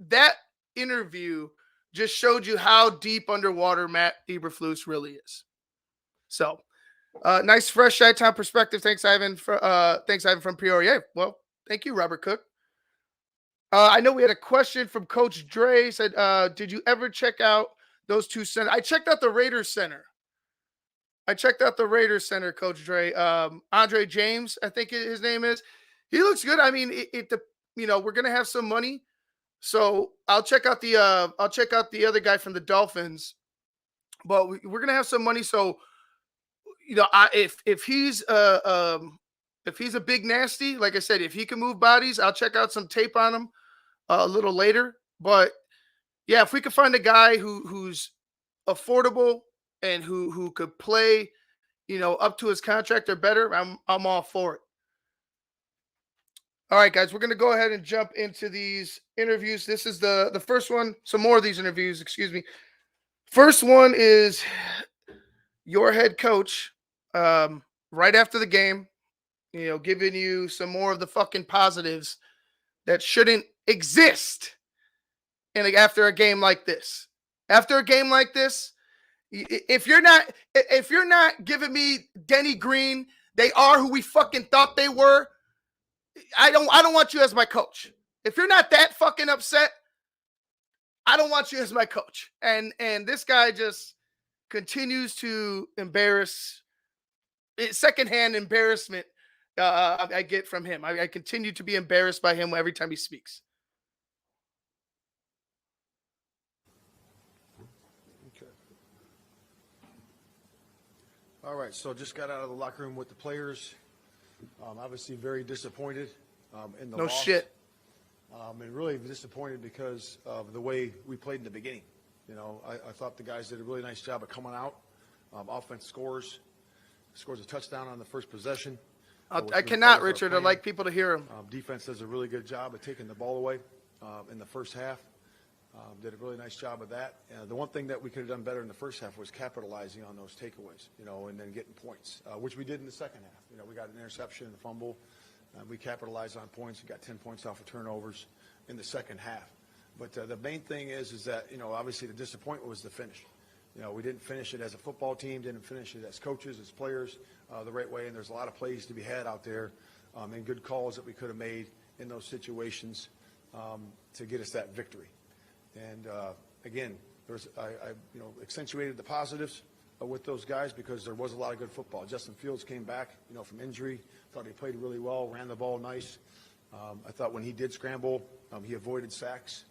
that interview just showed you how deep underwater Matt Eberflus really is. So, nice, fresh Chi-Town perspective. Thanks, Ivan. Thanks, Ivan from Peoria. Well, thank you, Robert Cook. I know we had a question from Coach Dre. Said, did you ever check out those two centers? I checked out the Raiders center. Coach Dre. Andre James, I think his name is. He looks good. I mean, we're gonna have some money, so I'll check out the other guy from the Dolphins. But we're gonna have some money, so if he's a big nasty, like I said, if he can move bodies, I'll check out some tape on him a little later. But yeah, if we could find a guy who's affordable and who could play, up to his contract or better, I'm all for it. All right, guys, we're going to go ahead and jump into these interviews. This is the first one. Some more of these interviews, excuse me. First one is your head coach right after the game, giving you some more of the fucking positives that shouldn't exist after a game like this. After a game like this, if you're not giving me Denny Green, they are who we fucking thought they were. I don't want you as my coach. If you're not that fucking upset, I don't want you as my coach. And this guy just continues to embarrass. Secondhand embarrassment I get from him. I continue to be embarrassed by him every time he speaks. All right, so just got out of the locker room with the players. Obviously very disappointed in the loss. No shit. And really disappointed because of the way we played in the beginning. I thought the guys did a really nice job of coming out. Offense scores a touchdown on the first possession. which I means cannot, players are Richard. I'd playing. like people to hear him. Defense does a really good job of taking the ball away in the first half. Did a really nice job of that. The one thing that we could have done better in the first half was capitalizing on those takeaways, and then getting points, which we did in the second half. We got an interception and a fumble. We capitalized on points and got 10 points off of turnovers in the second half. But the main thing is that, obviously the disappointment was the finish. We didn't finish it as a football team, didn't finish it as coaches, as players, the right way. And there's a lot of plays to be had out there and good calls that we could have made in those situations to get us that victory. And again, I accentuated the positives with those guys because there was a lot of good football. Justin Fields came back, from injury. Thought he played really well, ran the ball nice. I thought when he did scramble, he avoided sacks,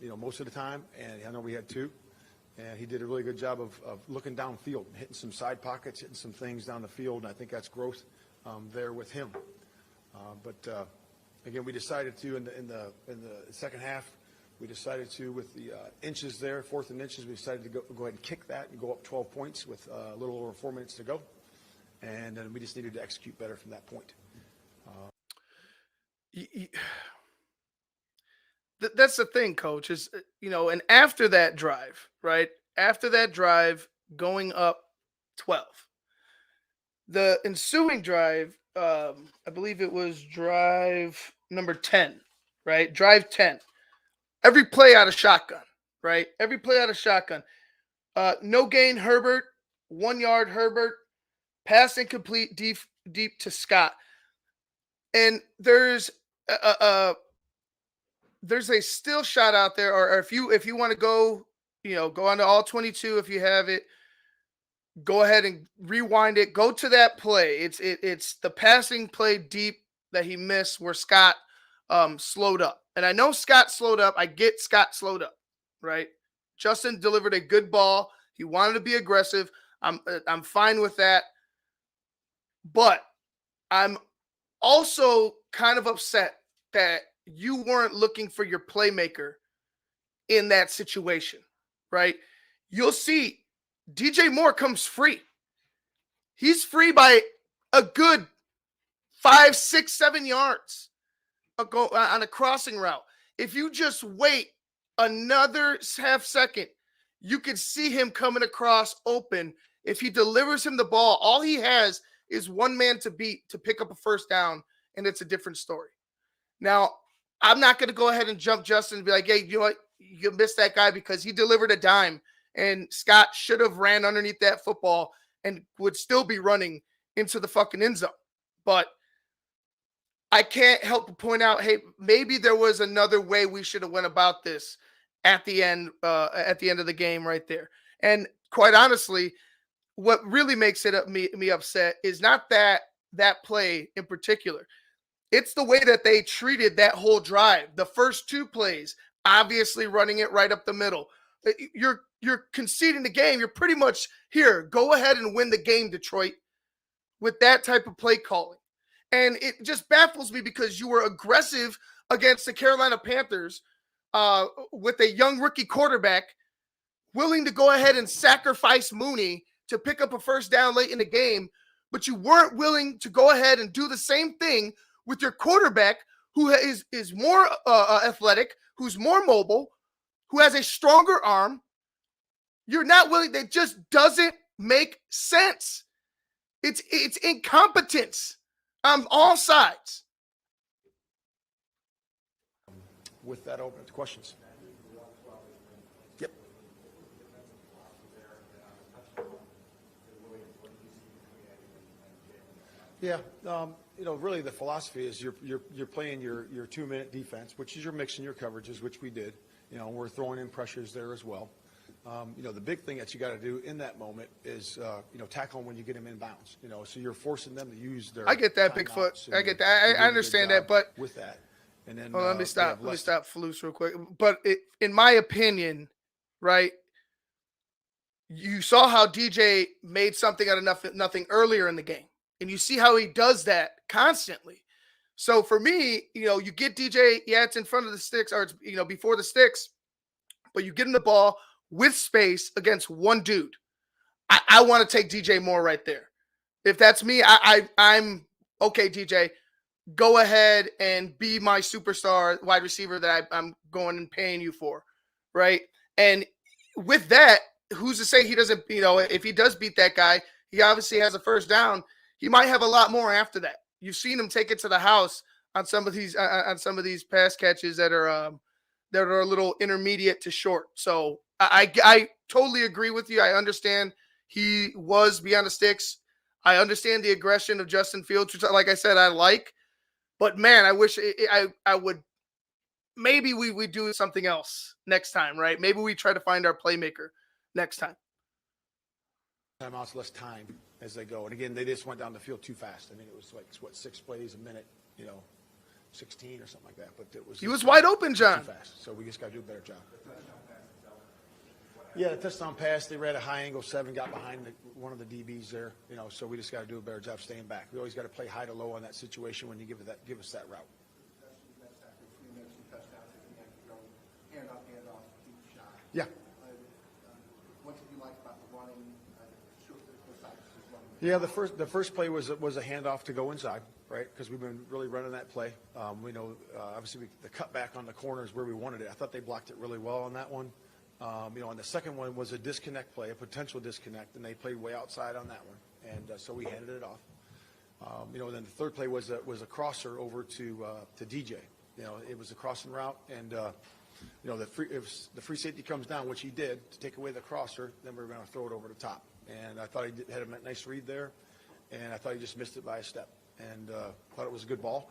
most of the time. And I know we had 2. And he did a really good job of looking downfield, hitting some side pockets, hitting some things down the field. And I think that's growth there with him. But again, we decided to in the second half. We decided to, with the inches there, 4th and inches, we decided to go ahead and kick that and go up 12 points with a little over 4 minutes to go. And then we just needed to execute better from that point. That's the thing, Coach, is, and after that drive, right? After that drive, going up 12, the ensuing drive, I believe it was drive number 10, right? Drive 10. Every play out of shotgun, right? Every play out of shotgun. No gain, Herbert. 1 yard, Herbert. Pass incomplete, deep to Scott. And there's a still shot out there, or if you want to go, go on to all 22 if you have it. Go ahead and rewind it. Go to that play. It's the passing play deep that he missed where Scott slowed up. And I know Scott slowed up. I get Scott slowed up, right? Justin delivered a good ball. He wanted to be aggressive. I'm fine with that. But I'm also kind of upset that you weren't looking for your playmaker in that situation, right? You'll see DJ Moore comes free. He's free by a good 5, 6, 7 yards. Go on a crossing route. If you just wait another half second, you could see him coming across open. If he delivers him the ball, all he has is one man to beat to pick up a first down, and it's a different story. Now, I'm not going to go ahead and jump Justin and be like, hey, you know what? You missed that guy because he delivered a dime, and Scott should have ran underneath that football and would still be running into the fucking end zone. But I can't help but point out, hey, maybe there was another way we should have went about this at the end of the game right there. And quite honestly, what really makes it me upset is not that play in particular. It's the way that they treated that whole drive. The first 2 plays, obviously running it right up the middle. You're conceding the game. You're pretty much here. Go ahead and win the game, Detroit, with that type of play calling. And it just baffles me because you were aggressive against the Carolina Panthers with a young rookie quarterback willing to go ahead and sacrifice Mooney to pick up a first down late in the game, but you weren't willing to go ahead and do the same thing with your quarterback who is more athletic, who's more mobile, who has a stronger arm. You're not willing. That just doesn't make sense. It's incompetence on all sides. With that, open to questions. Yep. Yeah, really the philosophy is you're playing your 2-minute defense, which is your mix and your coverages, which we did. We're throwing in pressures there as well. The big thing that you got to do in that moment is, tackle them when you get them in bounds. So you're forcing them to use their. I get that, Bigfoot. I get that. I understand that, but with that, and then let me stop. Let me stop, Falus, real quick. But in my opinion, right, you saw how DJ made something out of nothing earlier in the game, and you see how he does that constantly. So for me, you get DJ, yeah, it's in front of the sticks, or it's before the sticks, but you get him the ball with space against one dude. I want to take DJ Moore right there. If that's me, I'm okay, DJ, go ahead and be my superstar wide receiver that I'm going and paying you for, right? And with that, who's to say he doesn't, if he does beat that guy, he obviously has a first down. He might have a lot more after that. You've seen him take it to the house on some of these pass catches that are a little intermediate to short. So I totally agree with you. I understand he was beyond the sticks. I understand the aggression of Justin Fields, which, like I said, I like. But man, I wish I would. Maybe we do something else next time, right? Maybe we try to find our playmaker next time. Timeouts, less time as they go. And again, they just went down the field too fast. I mean, it was like, 6 plays a minute, 16 or something like that. But it was. He was wide open, John. Too fast. So we just got to do a better job. Yeah, the touchdown pass, they ran a high angle 7, got behind one of the DBs there, so we just got to do a better job staying back. We always got to play high to low on that situation when you give us that route. Yeah. What did you like about the running? Yeah, the first play was a handoff to go inside, right? Because we've been really running that play. We know obviously the cutback on the corner is where we wanted it. I thought they blocked it really well on that one. And the second one was a disconnect play, a potential disconnect, and they played way outside on that one, and so we handed it off. Then the third play was a crosser over to DJ. It was a crossing route, and if the free safety comes down, which he did, to take away the crosser, then we're going to throw it over the top. And I thought he had a nice read there, and I thought he just missed it by a step, and thought it was a good ball.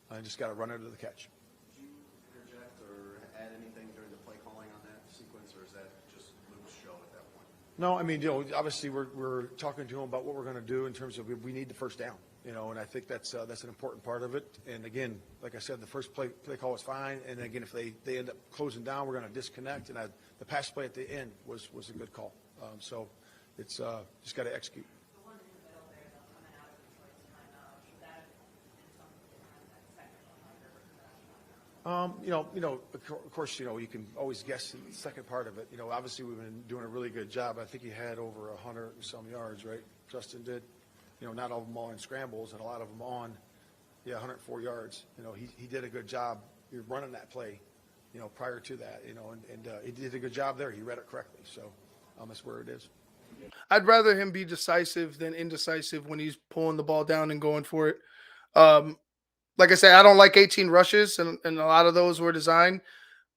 I just got to run it to the catch. Did you interject or add anything during the play calling on that sequence, or is that just Luke's show at that point? No, I mean, obviously we're talking to him about what we're going to do in terms of we need the first down, and I think that's an important part of it. And again, like I said, the first play call was fine, and again, if they end up closing down, we're going to disconnect. And the pass play at the end was a good call. So it's just got to execute. The one in the middle there, though, coming out of Detroit's timeout, should that have been something different that second one? Of course, you can always guess the second part of it. Obviously we've been doing a really good job. I think he had over 100 and some yards, right? Justin did. Not all of them on scrambles and a lot of them on, 104 yards. He did a good job. You're running that play, prior to that, and he did a good job there. He read it correctly. So that's where it is. I'd rather him be decisive than indecisive when he's pulling the ball down and going for it. Like I said, I don't like 18 rushes, and a lot of those were designed.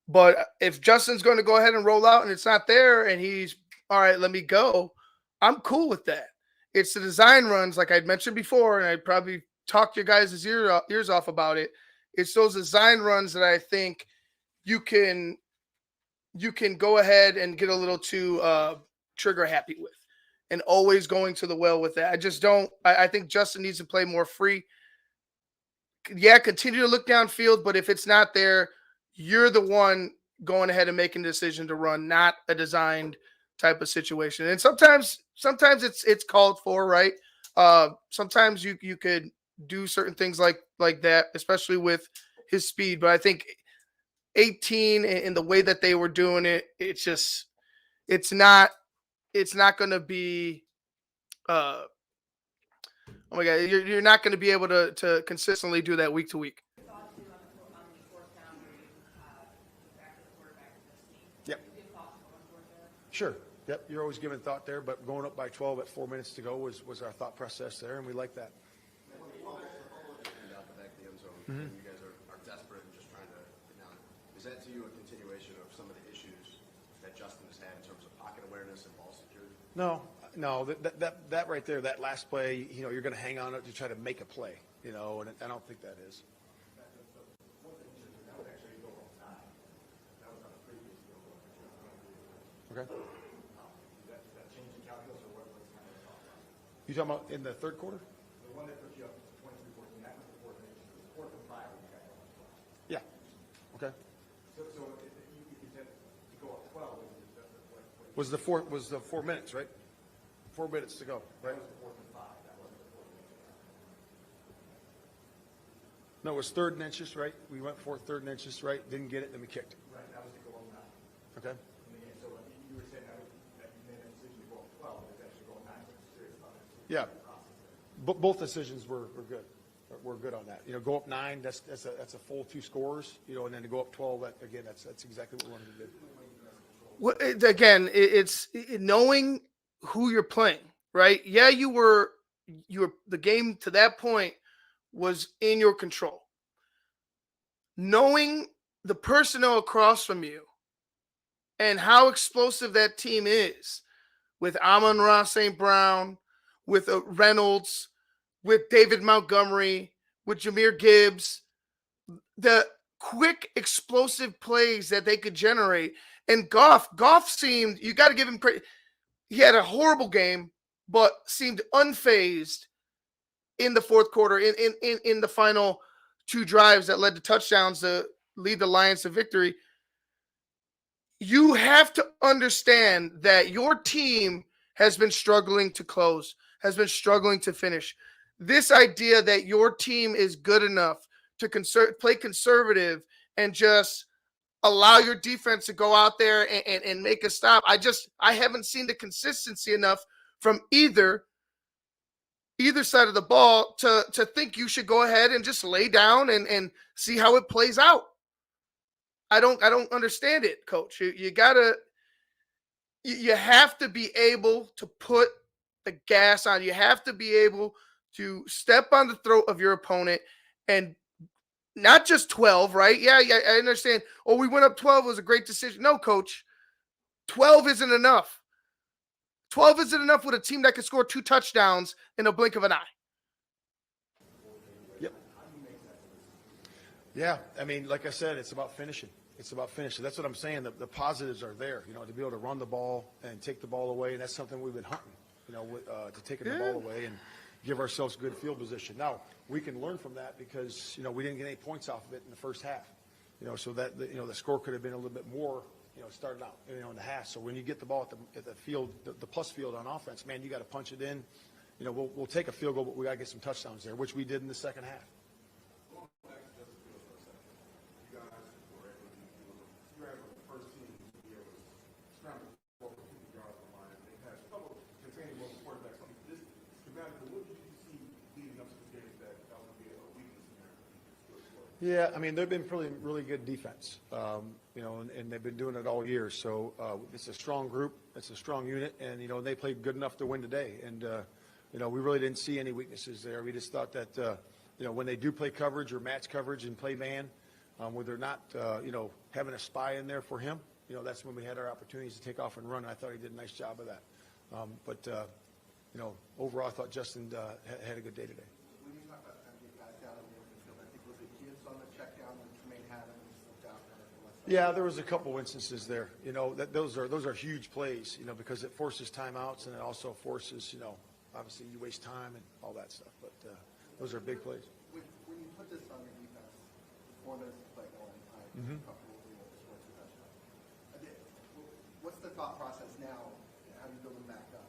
But if Justin's going to go ahead and roll out and it's not there and he's, all right, let me go, I'm cool with that. It's the design runs, like I'd mentioned before, and I probably talked your guys' ears off about it. It's those design runs that I think you can go ahead and get a little too trigger happy with, and always going to the well with that. I just don't. I think Justin needs to play more free. Yeah, continue to look downfield, but if it's not there, you're the one going ahead and making the decision to run, not a designed type of situation. And sometimes it's called for, right? Sometimes you could do certain things like that, especially with his speed. But I think 18 and the way that they were doing it, it's not going to be. Oh my God, you're not going to be able to consistently do that week to week. Yep. Sure. Yep. You're always giving thought there, but going up by 12 at 4 minutes to go was our thought process there, and we like that. Out the back of the end zone, you guys are desperate and just trying to get down. Is that to you a continuation of some of the issues that Justin has had in terms of pocket awareness and ball security? No. That right there, that last play, you're going to hang on it to try to make a play, and I don't think that is. Okay. You talking about in the third quarter? The one that put you up to 23-14, that was the fourth and 5. Yeah. Okay. So you said to go up 12 was the 4 minutes, right? 4 minutes to go, right? That was the 4th and 5. That wasn't the 4th and 5. No, it was 3rd and inches, right? We went for 3rd and inches, right? Didn't get it, then we kicked it. Right. That was to go up 9. Okay. So you were saying that you made a decision to go up 12, but it's actually going 9. So it's serious about it. Yeah. Both decisions were good. we're good on that. Go up 9, that's a full 2 scores, and then to go up 12, that's exactly what we wanted to do. Again, it's knowing who you're playing, right? Yeah, you were the game to that point was in your control. Knowing the personnel across from you and how explosive that team is with Amon-Ra St. Brown, with Reynolds, with David Montgomery, with Jahmyr Gibbs, the quick, explosive plays that they could generate. And Goff seemed, you got to give him credit. He had a horrible game, but seemed unfazed in the fourth quarter, in the final 2 drives that led to touchdowns to lead the Lions to victory. You have to understand that your team has been struggling to close, has been struggling to finish. This idea that your team is good enough to play conservative and just allow your defense to go out there and make a stop. I haven't seen the consistency enough from either side of the ball to think you should go ahead and just lay down and see how it plays out. I don't understand it, Coach. You have to be able to put the gas on. You have to be able to step on the throat of your opponent and not just 12, right? Yeah, I understand. Oh, we went up 12. It was a great decision. No, Coach. 12 isn't enough. 12 isn't enough with a team that can score 2 touchdowns in a blink of an eye. Yep. Yeah, I mean, like I said, it's about finishing. It's about finishing. That's what I'm saying. The positives are there, to be able to run the ball and take the ball away, and that's something we've been hunting, to taking the ball away and give ourselves good field position. Now, we can learn from that because, we didn't get any points off of it in the first half, so that, the score could have been a little bit more, starting out, in the half. So when you get the ball at the field, the plus field on offense, man, you got to punch it in. We'll take a field goal, but we got to get some touchdowns there, which we did in the second half. Yeah, I mean, they've been really good defense, and they've been doing it all year. So it's a strong group, it's a strong unit, and, they played good enough to win today. And, we really didn't see any weaknesses there. We just thought that, when they do play coverage or match coverage and play man, where they're not, having a spy in there for him, that's when we had our opportunities to take off and run. And I thought he did a nice job of that. But overall, I thought Justin had a good day today. Yeah, there was a couple instances there. Those are huge plays. Because it forces timeouts and it also forces, obviously you waste time and all that stuff. But those are big plays. When you put this on your defense, 4 minutes to play going, what's the thought process now? How do you build them back up?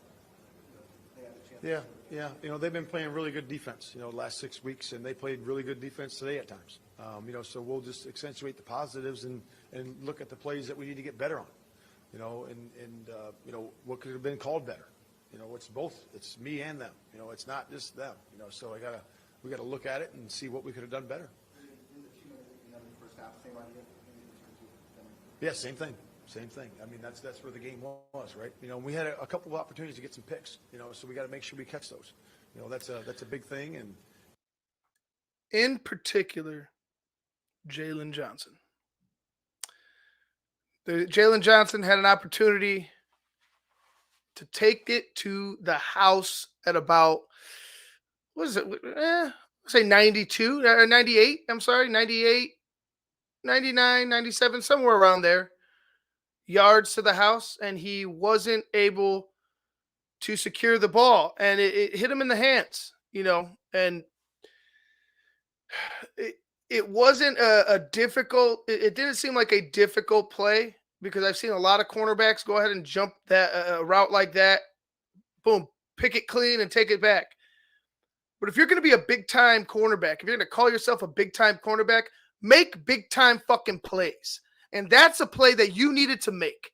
They have a chance. Yeah. They've been playing really good defense, the last 6 weeks, and they played really good defense today at times. So we'll just accentuate the positives and look at the plays that we need to get better on, and what could have been called better. It's both. It's me and them. It's not just them. So we gotta look at it and see what we could have done better. In the 2 minutes that you had in the first half, same idea. Yeah, same thing. Same thing. I mean, that's where the game was, right? We had a couple of opportunities to get some picks. So we got to make sure we catch those. That's a big thing. And in particular, Jalen Johnson. Jalen Johnson had an opportunity to take it to the house at about, what is it? Say 92, 98. I'm sorry, 98, 99, 97, somewhere around there. Yards to the house, and he wasn't able to secure the ball, and it hit him in the hands, and it wasn't a difficult, it didn't seem like a difficult play because I've seen a lot of cornerbacks go ahead and jump that route like that, boom, pick it clean and take it back. But if you're going to be a big-time cornerback, if you're going to call yourself a big-time cornerback, make big-time fucking plays. And that's a play that you needed to make.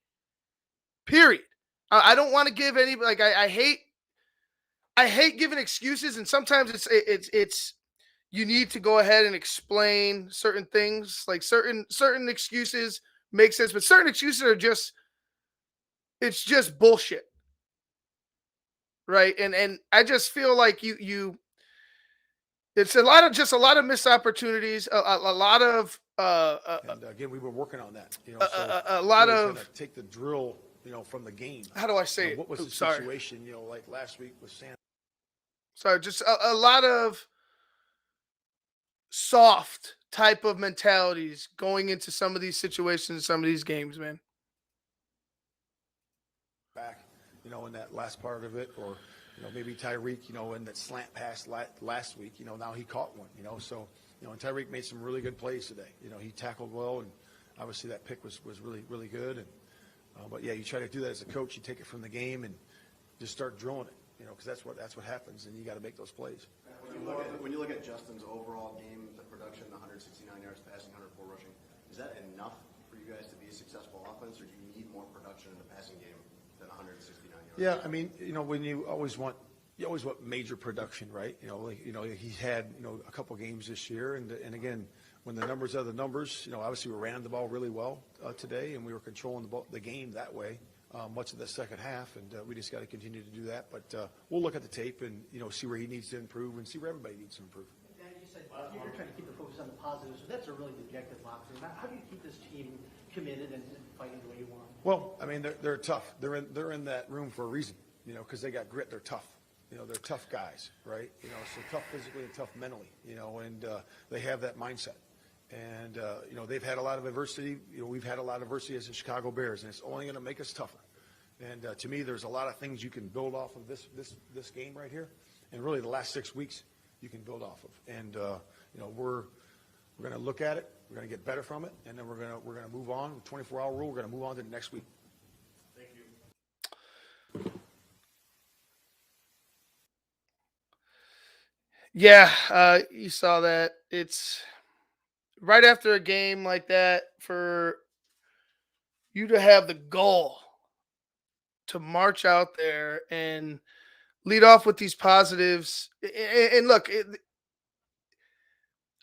Period. I don't want to give any, I hate giving excuses, and sometimes it's you need to go ahead and explain certain things. Like certain excuses make sense, but certain excuses are it's just bullshit. Right. And I just feel like it's a lot of missed opportunities, a lot of And again, we were working on that. a lot really of kinda take the drill, from the game. how do I say it? What was the Oops, sorry. situation? Like last week with San. Sorry, just a lot of soft type of mentalities going into some of these situations, some of these games, man. Back, in that last part of it, or maybe Tyreek, in that slant pass last week, now he caught one, so and Tyreek made some really good plays today. He tackled well, and obviously that pick was really really good. And but yeah, you try to do that as a coach. You take it from the game and just start drilling it, because that's what happens, and you got to make those plays. When you look at Justin's overall game, the production, 169 yards passing, 104 rushing, is that enough for you guys to be a successful offense, or do you need more production in the passing game than 169 yards? Yeah, I mean, when you always want major production, right? He's had a couple games this year, and again, when the numbers are the numbers, obviously we ran the ball really well today, and we were controlling the game that way much of the second half, and we just got to continue to do that. But we'll look at the tape and see where he needs to improve and see where everybody needs to improve. Dan, you said you're trying to keep the focus on the positives, so that's a really dejected locker room. How do you keep this team committed and fighting the way you want? Well, I mean, they're tough. They're in that room for a reason, because they got grit. They're tough. They're tough guys, right? So tough physically and tough mentally, and they have that mindset. And, they've had a lot of adversity. We've had a lot of adversity as the Chicago Bears, and it's only going to make us tougher. And to me, there's a lot of things you can build off of this game right here. And really the last 6 weeks you can build off of. And, we're going to look at it. We're going to get better from it. And then we're going to move on. 24-hour rule, we're going to move on to the next week. Thank you. Yeah, you saw that. It's right after a game like that for you to have the goal to march out there and lead off with these positives. And look,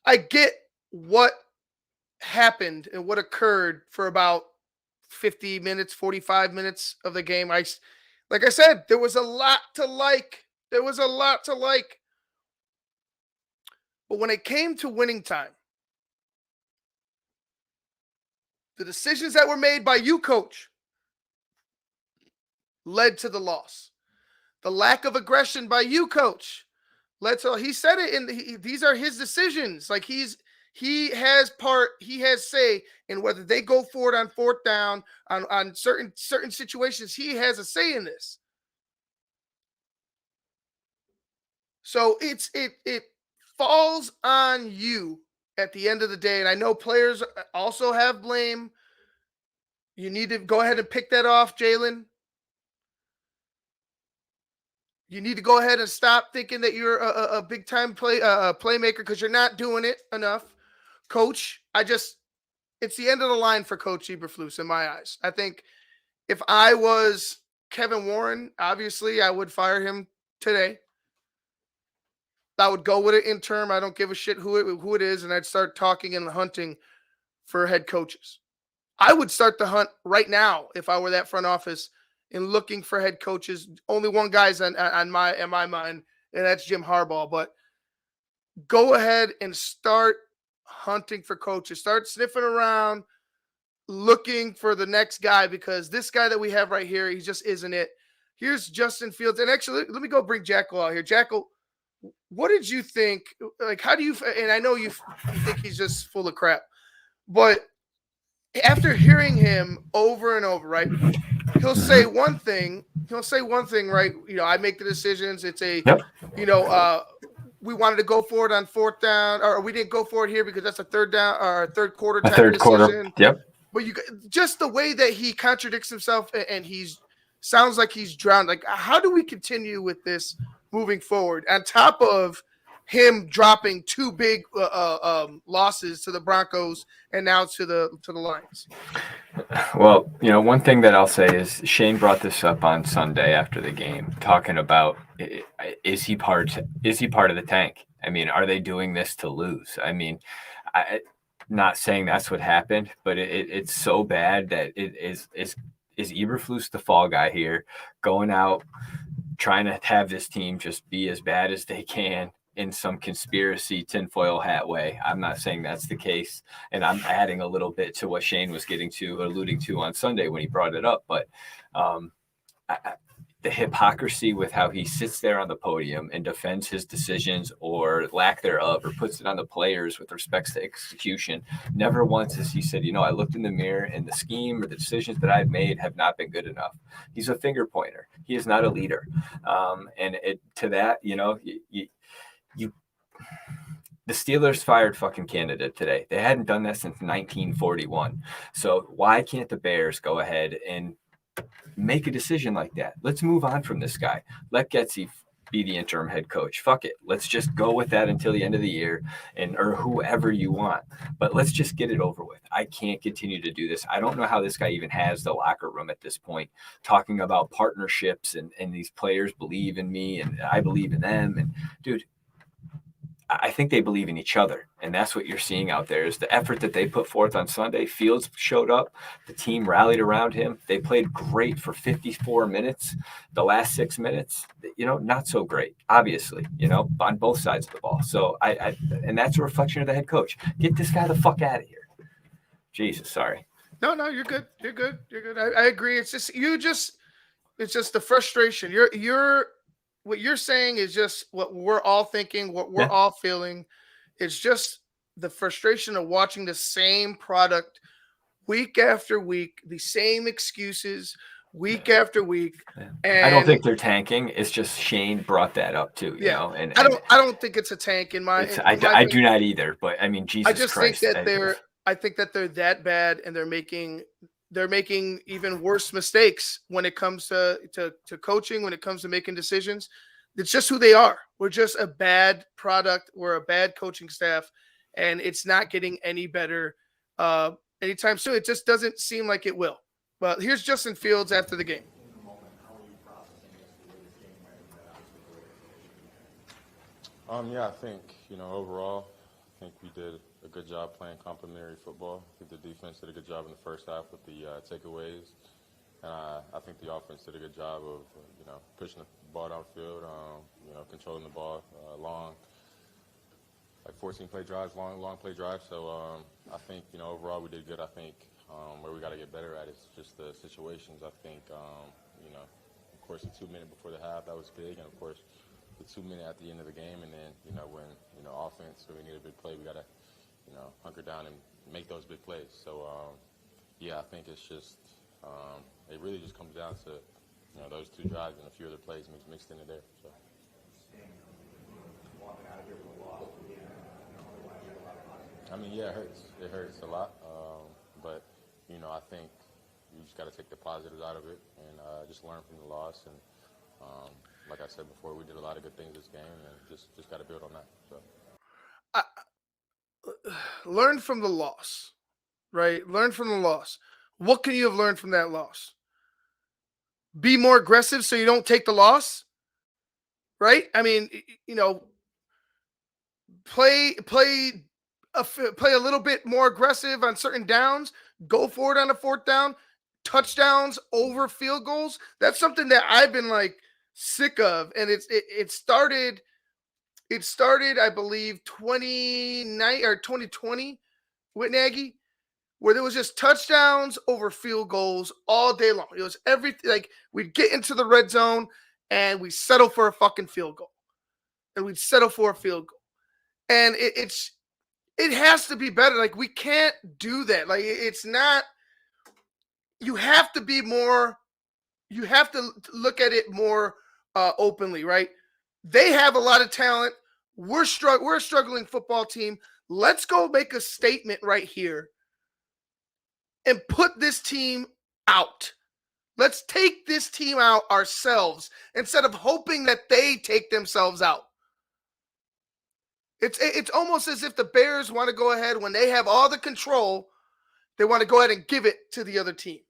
I get what happened and what occurred for about 50 minutes, 45 minutes of the game. Like I said, there was a lot to like. There was a lot to like. But when it came to winning time, the decisions that were made by you, coach, led to the loss. The lack of aggression by you, coach, led to. He said it these are his decisions. Like he has say in whether they go forward on fourth down on certain situations. He has a say in this. So it falls on you at the end of the day. And I know players also have blame. You need to go ahead and pick that off, Jalen. You need to go ahead and stop thinking that you're a big time playmaker, because you're not doing it enough. Coach, it's the end of the line for Coach Eberflus in my eyes. I think if I was Kevin Warren, obviously I would fire him today. I would go with it interim. I don't give a shit who it is, and I'd start talking and hunting for head coaches. I would start the hunt right now if I were that front office and looking for head coaches. Only one guy's in my mind, and that's Jim Harbaugh. But go ahead and start hunting for coaches. Start sniffing around, looking for the next guy, because this guy that we have right here, he just isn't it. Here's Justin Fields. And actually, let me go bring Jackal out here. Jackal, what did you think? Like, how do you – and I know you think he's just full of crap. But after hearing him over and over, right, he'll say one thing, right? I make the decisions. It's we wanted to go forward on fourth down, or we didn't go forward here because that's a third down or third quarter type decision. Quarter, yep. But just the way that he contradicts himself and sounds like he's drowned. Like, how do we continue with this moving forward? On top of him dropping two big losses to the Broncos and now to the Lions. Well, one thing that I'll say is Shane brought this up on Sunday after the game, talking about is he part of the tank? I mean, are they doing this to lose? I mean, not saying that's what happened, but it's so bad that it is Eberflus the fall guy here, going out trying to have this team just be as bad as they can in some conspiracy tinfoil hat way. I'm not saying that's the case, and I'm adding a little bit to what Shane was alluding to on Sunday when he brought it up. But the hypocrisy with how he sits there on the podium and defends his decisions or lack thereof, or puts it on the players with respects to execution. Never once has he said, I looked in the mirror and the scheme or the decisions that I've made have not been good enough. He's a finger pointer. He is not a leader. The Steelers fired fucking Canada today. They hadn't done that since 1941. So why can't the Bears go ahead and make a decision like that? Let's move on from this guy. Let Getsy be the interim head coach. Fuck it. Let's just go with that until the end of the year, or whoever you want. But let's just get it over with. I can't continue to do this. I don't know how this guy even has the locker room at this point, talking about partnerships and these players believe in me and I believe in them. And dude, I think they believe in each other. And that's what you're seeing out there is the effort that they put forth on Sunday. Fields showed up. The team rallied around him. They played great for 54 minutes. The last 6 minutes, not so great, obviously, on both sides of the ball. So and that's a reflection of the head coach. Get this guy the fuck out of here. Jesus, sorry. No, you're good. You're good. I agree. It's just, it's just the frustration. What you're saying is just what we're all thinking, what we're all feeling. It's just the frustration of watching the same product week after week, the same excuses week after week. And I don't think they're tanking. It's just Shane brought that up too, And I don't think it's a tank in my. I do not either. But I mean, Jesus Christ. Think that I think that they're that bad, and they're making even worse mistakes when it comes to coaching, when it comes to making decisions. It's just who they are. We're just a bad product. We're a bad coaching staff, and it's not getting any better anytime soon. It just doesn't seem like it will. But here's Justin Fields after the game. Yeah, I think, overall, I think we did a good job playing complementary football. I think the defense did a good job in the first half with the takeaways. And I think the offense did a good job of, pushing the ball downfield, controlling the ball long, like 14-play drives, long play drives. So I think, overall we did good. I think where we got to get better at is just the situations. I think, of course, the 2 minute before the half, that was big. And, of course, the 2 minute at the end of the game. And then, when, offense, so we need a big play, we got to, hunker down and make those big plays. So, I think it's just it really just comes down to, those 2 drives and a few other plays mixed into there. So. I mean, yeah, it hurts. It hurts a lot. But, I think you just got to take the positives out of it and just learn from the loss. And like I said before, we did a lot of good things this game, and just got to build on that. So. Learn from the loss, right? Learn from the loss. What can you have learned from that loss? Be more aggressive so you don't take the loss, right? I mean, play a little bit more aggressive on certain downs. Go for it on a 4th down. Touchdowns over field goals. That's something that I've been sick of, and it started. It started, I believe, 2020 with Nagy, where there was just touchdowns over field goals all day long. It was everything. We'd get into the red zone and we settle for a fucking field goal. And we'd settle for a field goal. And it has to be better. We can't do that. It's not. You have to be more. You have to look at it more openly, right? They have a lot of talent. We're a struggling football team. Let's go make a statement right here and put this team out. Let's take this team out ourselves instead of hoping that they take themselves out. It's almost as if the Bears want to go ahead when they have all the control. They want to go ahead and give it to the other team.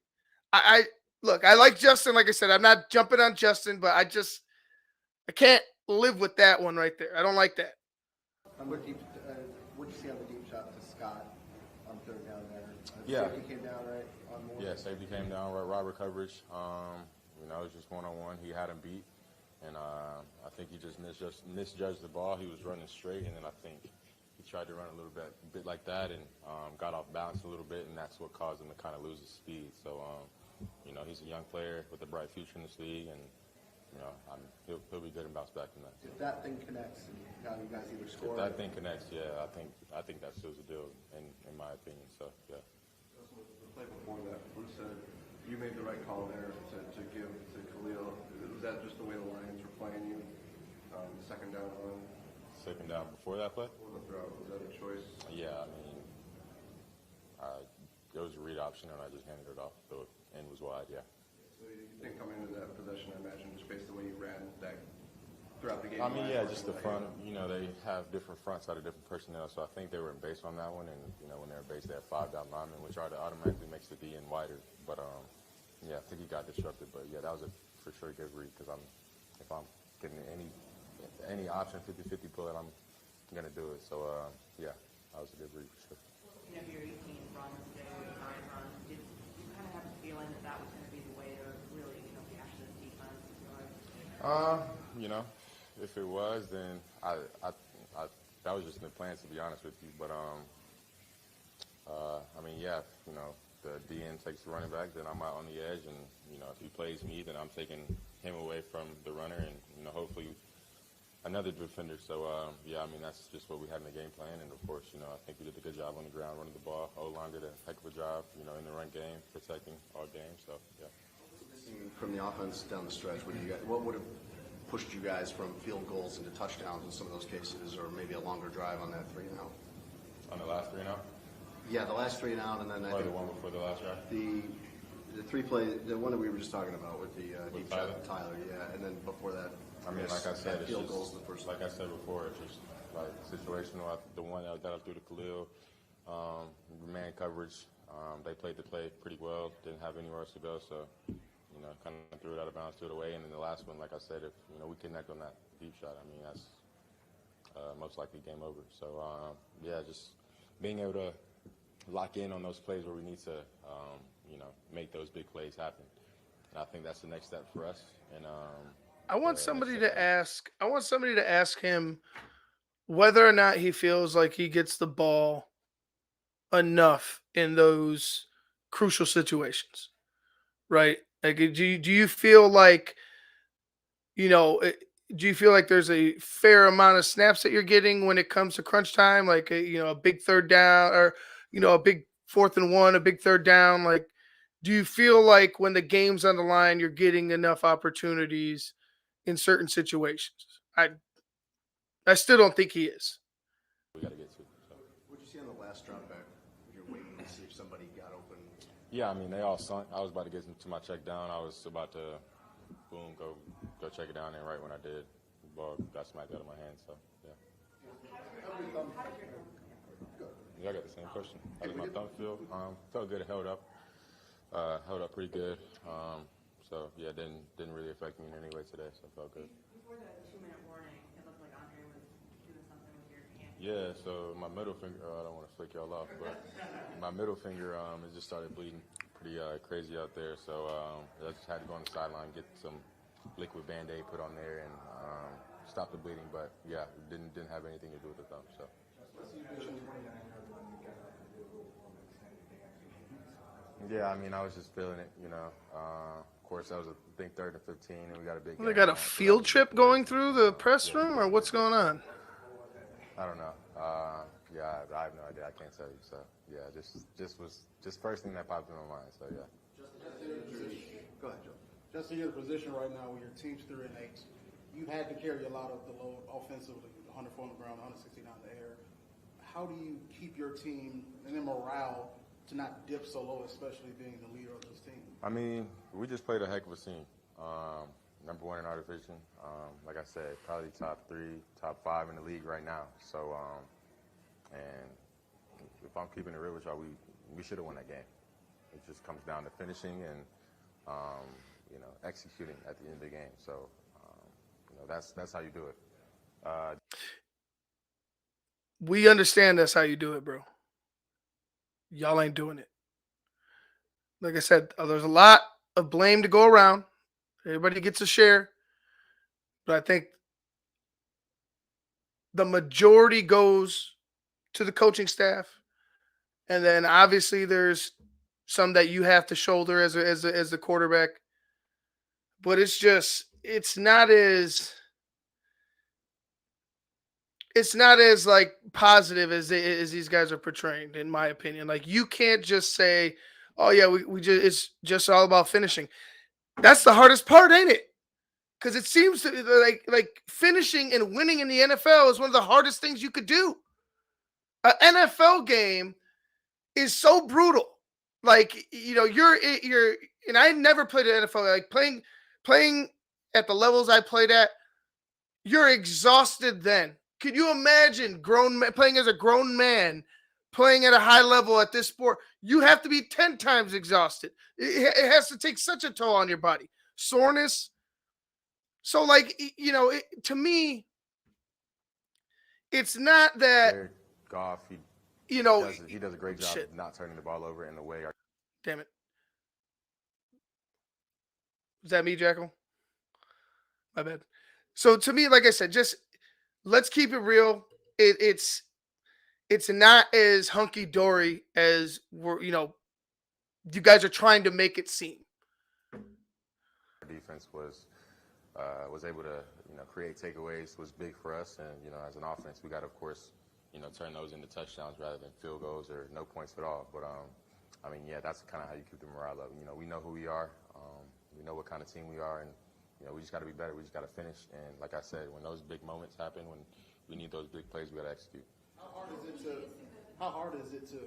I like Justin. Like I said, I'm not jumping on Justin, but I can't live with that one right there. I don't like that. What did you see on the deep shot to Scott on third down there? Yeah. Safety came down right on Moore. Yeah, safety came down, robber coverage. You know, it was just one-on-one. He had him beat, and I think he just misjudged the ball. He was running straight, and then I think he tried to run a little bit like that and got off balance a little bit, and that's what caused him to kind of lose his speed. So, you know, he's a young player with a bright future in this league, and you know, he'll be good and bounce back from that. If that thing connects, and now you guys either score. If that thing connects, yeah, I think that seals the deal, in my opinion. So, yeah. The play before that, Bruce said you made the right call there to give to Khalil. Was that just the way the Lions were playing you? The second down run. Second down before that play? Before the throw, was that a choice? Yeah, I mean, it was a read option, and I just handed it off. The end was wide, yeah. So you didn't come into that possession, I imagine, just based on the way you ran that throughout the game. I mean, yeah, just the front. You know, they have different fronts out of different personnel, so I think they were in base on that one. And you know, when they're in base, they have 5 down linemen, which automatically makes the D end wider. But yeah, I think he got disrupted. But yeah, that was a for sure good read because if I'm getting any option 50-50 pull it, I'm gonna do it. So yeah, that was a good read for sure. You know, your 18 run today with the 9 run, did you kind of have a feeling that that was going to be the way to really, you know, cash this defense? You know, if it was, then I that was just in the plans, to be honest with you. But I mean, yeah, you know, the DN takes the running back, then I'm out on the edge, and you know, if he plays me, then I'm taking him away from the runner, and you know, hopefully another defender. So yeah, I mean, that's just what we had in the game plan, and of course, you know, I think we did a good job on the ground running the ball. O-line did a heck of a job, you know, in the run game, protecting all game. So yeah. From the offense down the stretch, what would have pushed you guys from field goals into touchdowns in some of those cases, or maybe a longer drive on that 3 and out? On the last 3 and out? Yeah, the last 3 and out, and then I Or think the one before the last drive? the 3 play, the one that we were just talking about with the With deep shot with Tyler, yeah, and then before that, I mean, like I said, it's field just, goals the first. like I said before, it's just like situational. The one that got up through to Khalil, man coverage, they played the play pretty well. Didn't have anywhere else to go, so you know, kind of threw it out of bounds, threw it away. And then the last one, like I said, if you know we connect on that deep shot, I mean that's most likely game over. So yeah, just being able to lock in on those plays where we need to, you know, make those big plays happen. And I think that's the next step for us. And I want somebody to ask him whether or not he feels like he gets the ball enough in those crucial situations, right? Like, do you feel like, you know, do you feel like there's a fair amount of snaps that you're getting when it comes to crunch time, like you know, a big third down, or you know, a big 4th and 1, a big third down? Like, do you feel like when the game's on the line, you're getting enough opportunities in certain situations? I still don't think he is. we got to get to. So. What did you see on the last drop back? You're waiting to see if somebody got open. Yeah, I mean, they all sunk. I was about to get to my check down. I was about to, boom, go check it down, and right when I did, the ball got smacked out of my hand. So, yeah. Yeah, I got the same question. How did my thumb feel? Felt good. It held up pretty good. So, yeah, didn't really affect me in any way today, so it felt good. Before the 2-minute warning, it looked like Andre was doing something with your hand. Yeah, so my middle finger, I don't want to flick y'all off, but my middle finger, it just started bleeding pretty crazy out there. So I just had to go on the sideline, get some liquid Band-Aid put on there, and stop the bleeding. But yeah, it didn't have anything to do with the thumb. So. Yeah, I mean, I was just feeling it, you know. Of course, that was I think 3rd and 15, and we got a big. They got a field trip going through the press room, or what's going on? I don't know. Yeah, I have no idea. I can't tell you. So yeah, just first thing that popped in my mind. So yeah. Go ahead, Joe. Just in your position right now, where your team's 3 and 8, you've had to carry a lot of the load offensively, 104 on the ground, 169 in the air. How do you keep your team and their morale to not dip so low, especially being the leader of this team? I mean, we just played a heck of a team. Number 1 in our division. Like I said, probably top 3, top 5 in the league right now. So, and if I'm keeping it real with y'all, we should have won that game. It just comes down to finishing and, you know, executing at the end of the game. So, you know, that's how you do it. We understand that's how you do it, bro. Y'all ain't doing it. Like I said, there's a lot of blame to go around. Everybody gets a share. But I think the majority goes to the coaching staff. And then obviously there's some that you have to shoulder as the quarterback. But it's not as like positive as these guys are portraying, in my opinion. Like, you can't just say, oh yeah, we just, it's just all about finishing. That's the hardest part, ain't it? Because it seems to like finishing and winning in the NFL is one of the hardest things you could do. An NFL game is so brutal. Like, you're and I never played an NFL. Like, playing at the levels I played at, you're exhausted then. Can you imagine playing as a grown man, playing at a high level at this sport? You have to be 10 times exhausted. It has to take such a toll on your body. Soreness. So, like, to me, it's not that, Goff, he does a great job of not turning the ball over in the way. Damn it. Is that me, Jackal? My bad. So to me, like I said, just let's keep it real. It's not as hunky dory as you guys are trying to make it seem. Our defense was able to create takeaways, was big for us, and as an offense, we got to, of course, turn those into touchdowns rather than field goals or no points at all. But that's kind of how you keep the morale up. We know who we are. We know what kind of team we are, and we just got to be better. We just got to finish. And like I said, when those big moments happen, when we need those big plays, we got to execute. How hard is it to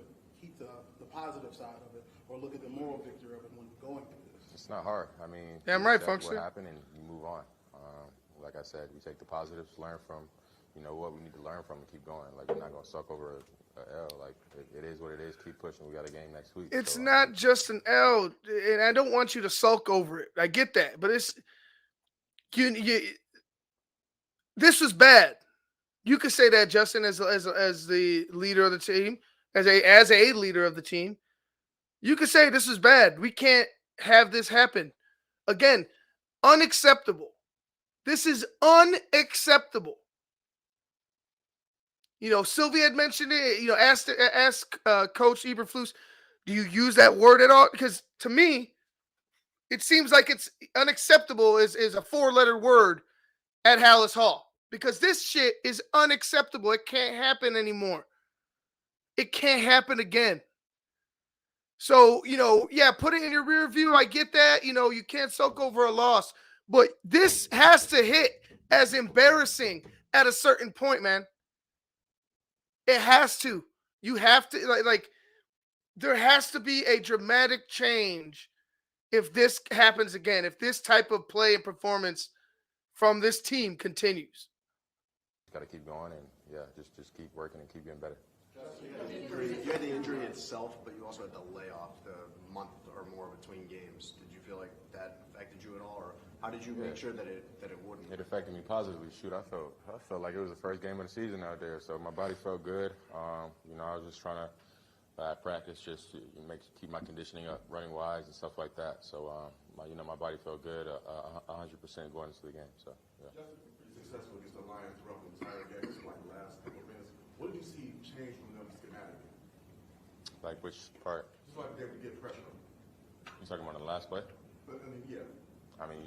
keep the positive side of it, or look at the moral victory of it when you're going through this? It's not hard. I mean, damn right, what Funkster. happened, and you move on. Like I said, we take the positives, learn from, what we need to learn from, and keep going. Like, we're not gonna suck over a L. Like, it is what it is. Keep pushing. We got a game next week. It's not just an L, and I don't want you to sulk over it. I get that, but it's this was bad. You could say that, Justin, as the leader of the team, as a leader of the team, you could say this is bad. We can't have this happen again. Unacceptable. This is unacceptable. Sylvia had mentioned it. Ask Coach Eberflus, do you use that word at all? Because to me, it seems like it's unacceptable is a 4-letter word at Hallis Hall. Because this shit is unacceptable. It can't happen anymore. It can't happen again. So, put it in your rear view. I get that. You can't sulk over a loss. But this has to hit as embarrassing at a certain point, man. It has to. You have to, like there has to be a dramatic change if this happens again, if this type of play and performance from this team continues. Got to keep going and, just keep working and keep getting better. You had the injury itself, but you also had the layoff, the month or more between games. Did you feel like that affected you at all, or how did you make sure that it wouldn't? It affected me positively. Shoot, I felt like it was the first game of the season out there, so my body felt good. I was just trying to practice, just to keep my conditioning up, running wise and stuff like that. So, my body felt good, 100% going into the game. So, yeah. Justin, pretty successful against the Lions throughout the entire game, like the last couple of minutes. What did you see change from them schematically? Like which part? Just like they would get pressure. You talking about the last play? Yeah. I think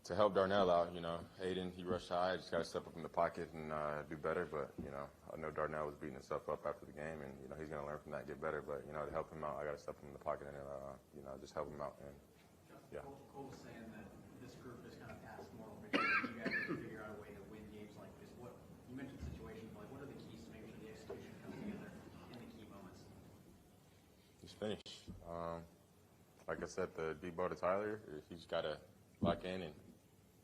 to help Darnell out, Hayden, he rushed high. I just got to step up in the pocket and do better. But, I know Darnell was beating himself up after the game, and, he's going to learn from that, get better. But, to help him out, I got to step in the pocket and, just help him out. And, yeah. Cole was saying that this group is kind of past moral victory. You guys have to figure out a way to win games like this. You mentioned situations, like what are the keys to make sure the execution comes together in the key moments? Just finish. Like I said, the deep ball to Tyler, he's got to lock in and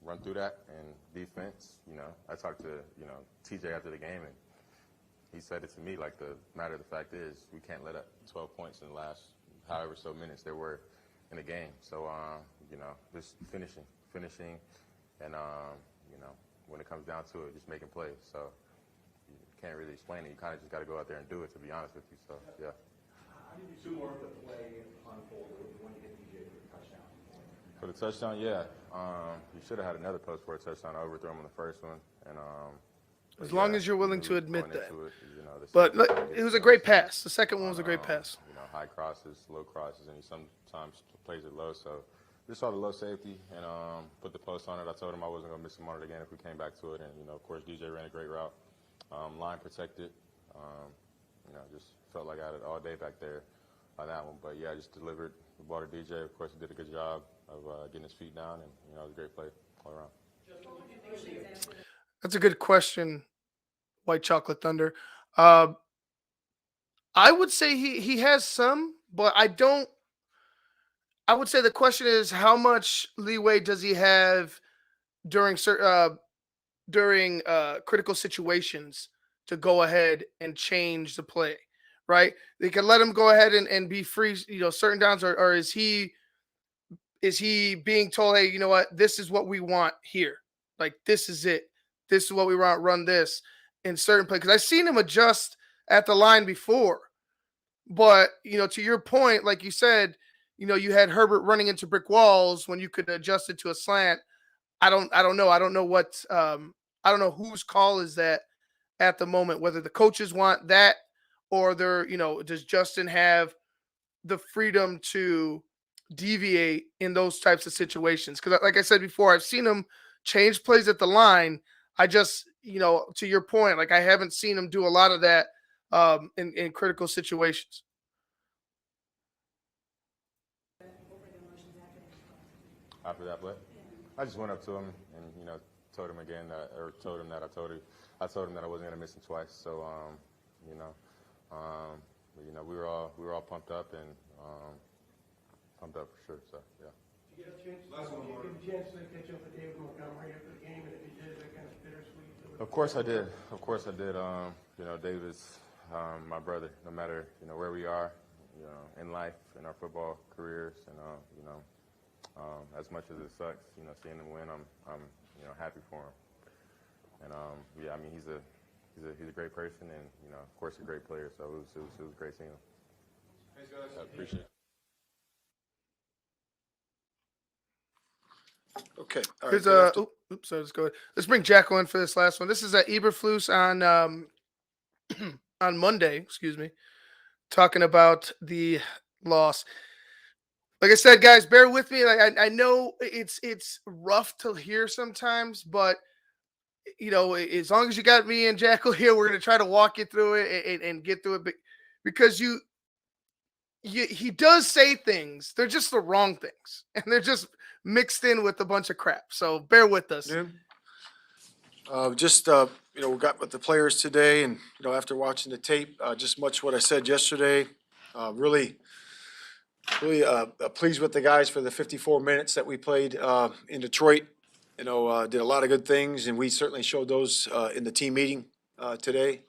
run through that. And defense, I talked to, TJ after the game, and he said it to me, like, the matter of the fact is we can't let up 12 points in the last however so minutes there were in the game. So, just finishing and, when it comes down to it, just making plays. So you can't really explain it. You kind of just got to go out there and do it, to be honest with you. So, yeah. How did you see more of the play unfold when you hit DJ for the touchdown? For the touchdown, yeah. You should have had another post for a touchdown. I overthrew him on the first one. And as long as you're willing to admit that. But it was a great pass. The second one was a great pass. High crosses, low crosses, and he sometimes plays it low. So just saw the low safety and put the post on it. I told him I wasn't going to miss him on it again if we came back to it. And, of course, DJ ran a great route. Line protected. Just felt like I had it all day back there on that one. But, yeah, I just delivered the ball to DJ. Of course, he did a good job of getting his feet down. And, it was a great play all around. That's a good question, White Chocolate Thunder. I would say he has some, but I would say the question is how much leeway does he have during critical situations to go ahead and change the play, right? They can let him go ahead and be free, certain downs, or is he being told, hey, you know what, this is what we want here. Like, this is it. This is what we want, run this in certain play. Because I've seen him adjust at the line before. But, to your point, like you said, you had Herbert running into brick walls when you could adjust it to a slant. I don't know. I don't know I don't know whose call is that at the moment, whether the coaches want that or does Justin have the freedom to deviate in those types of situations? Because like I said before, I've seen him change plays at the line. I just, to your point, like I haven't seen him do a lot of that in critical situations. After that play, I just went up to him and told him again that I told him that I wasn't gonna miss him twice. So we were all pumped up and pumped up for sure. So yeah. Did you get a chance to catch up with David Montgomery after the game, and if you did, that kind of bittersweet? Of course I did. David's my brother. No matter where we are, in life, in our football careers, and as much as it sucks, seeing him win, I'm happy for him. And he's a great person, and of course a great player. So it was great seeing him. Thanks, guys. I appreciate it. Okay. All Here's right, oops, let's go. Let's bring Jacko in for this last one. This is Eberflus on on Monday, excuse me, talking about the loss. Like I said, guys, bear with me. Like I know it's rough to hear sometimes, but as long as you got me and Jacko here, we're gonna try to walk you through it and get through it. Because he does say things, they're just the wrong things, and they're just mixed in with a bunch of crap. So bear with us. we got with the players today, and after watching the tape, just much what I said yesterday. Really pleased with the guys for the 54 minutes that we played in Detroit. Did a lot of good things, and we certainly showed those in the team meeting today.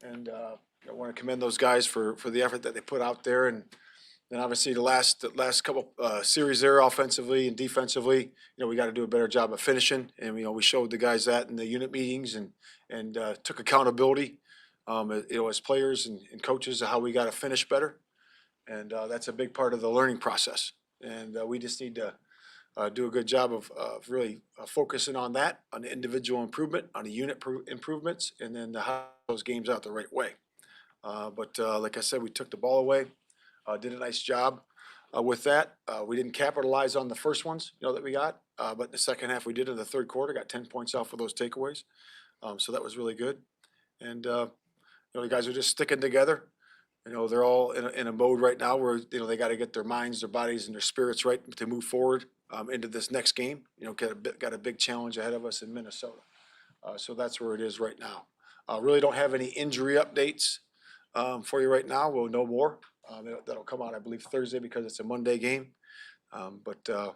And I want to commend those guys for the effort that they put out there. And then obviously the last couple series there, offensively and defensively, we got to do a better job of finishing. And we showed the guys that in the unit meetings and took accountability, as players and coaches of how we got to finish better. And that's a big part of the learning process. And we just need to do a good job of really focusing on that, on the individual improvement, on the unit improvements, and then how those games out the right way. But like I said, we took the ball away, did a nice job with that. We didn't capitalize on the first ones, that we got. But in the second half, we did in the third quarter, got 10 points out for those takeaways. So that was really good. And the guys are just sticking together. They're all in a mode right now where they got to get their minds, their bodies, and their spirits right to move forward into this next game. Got a big challenge ahead of us in Minnesota. So that's where it is right now. Really don't have any injury updates for you right now. We'll know more. That'll come out, I believe, Thursday because it's a Monday game. But we'll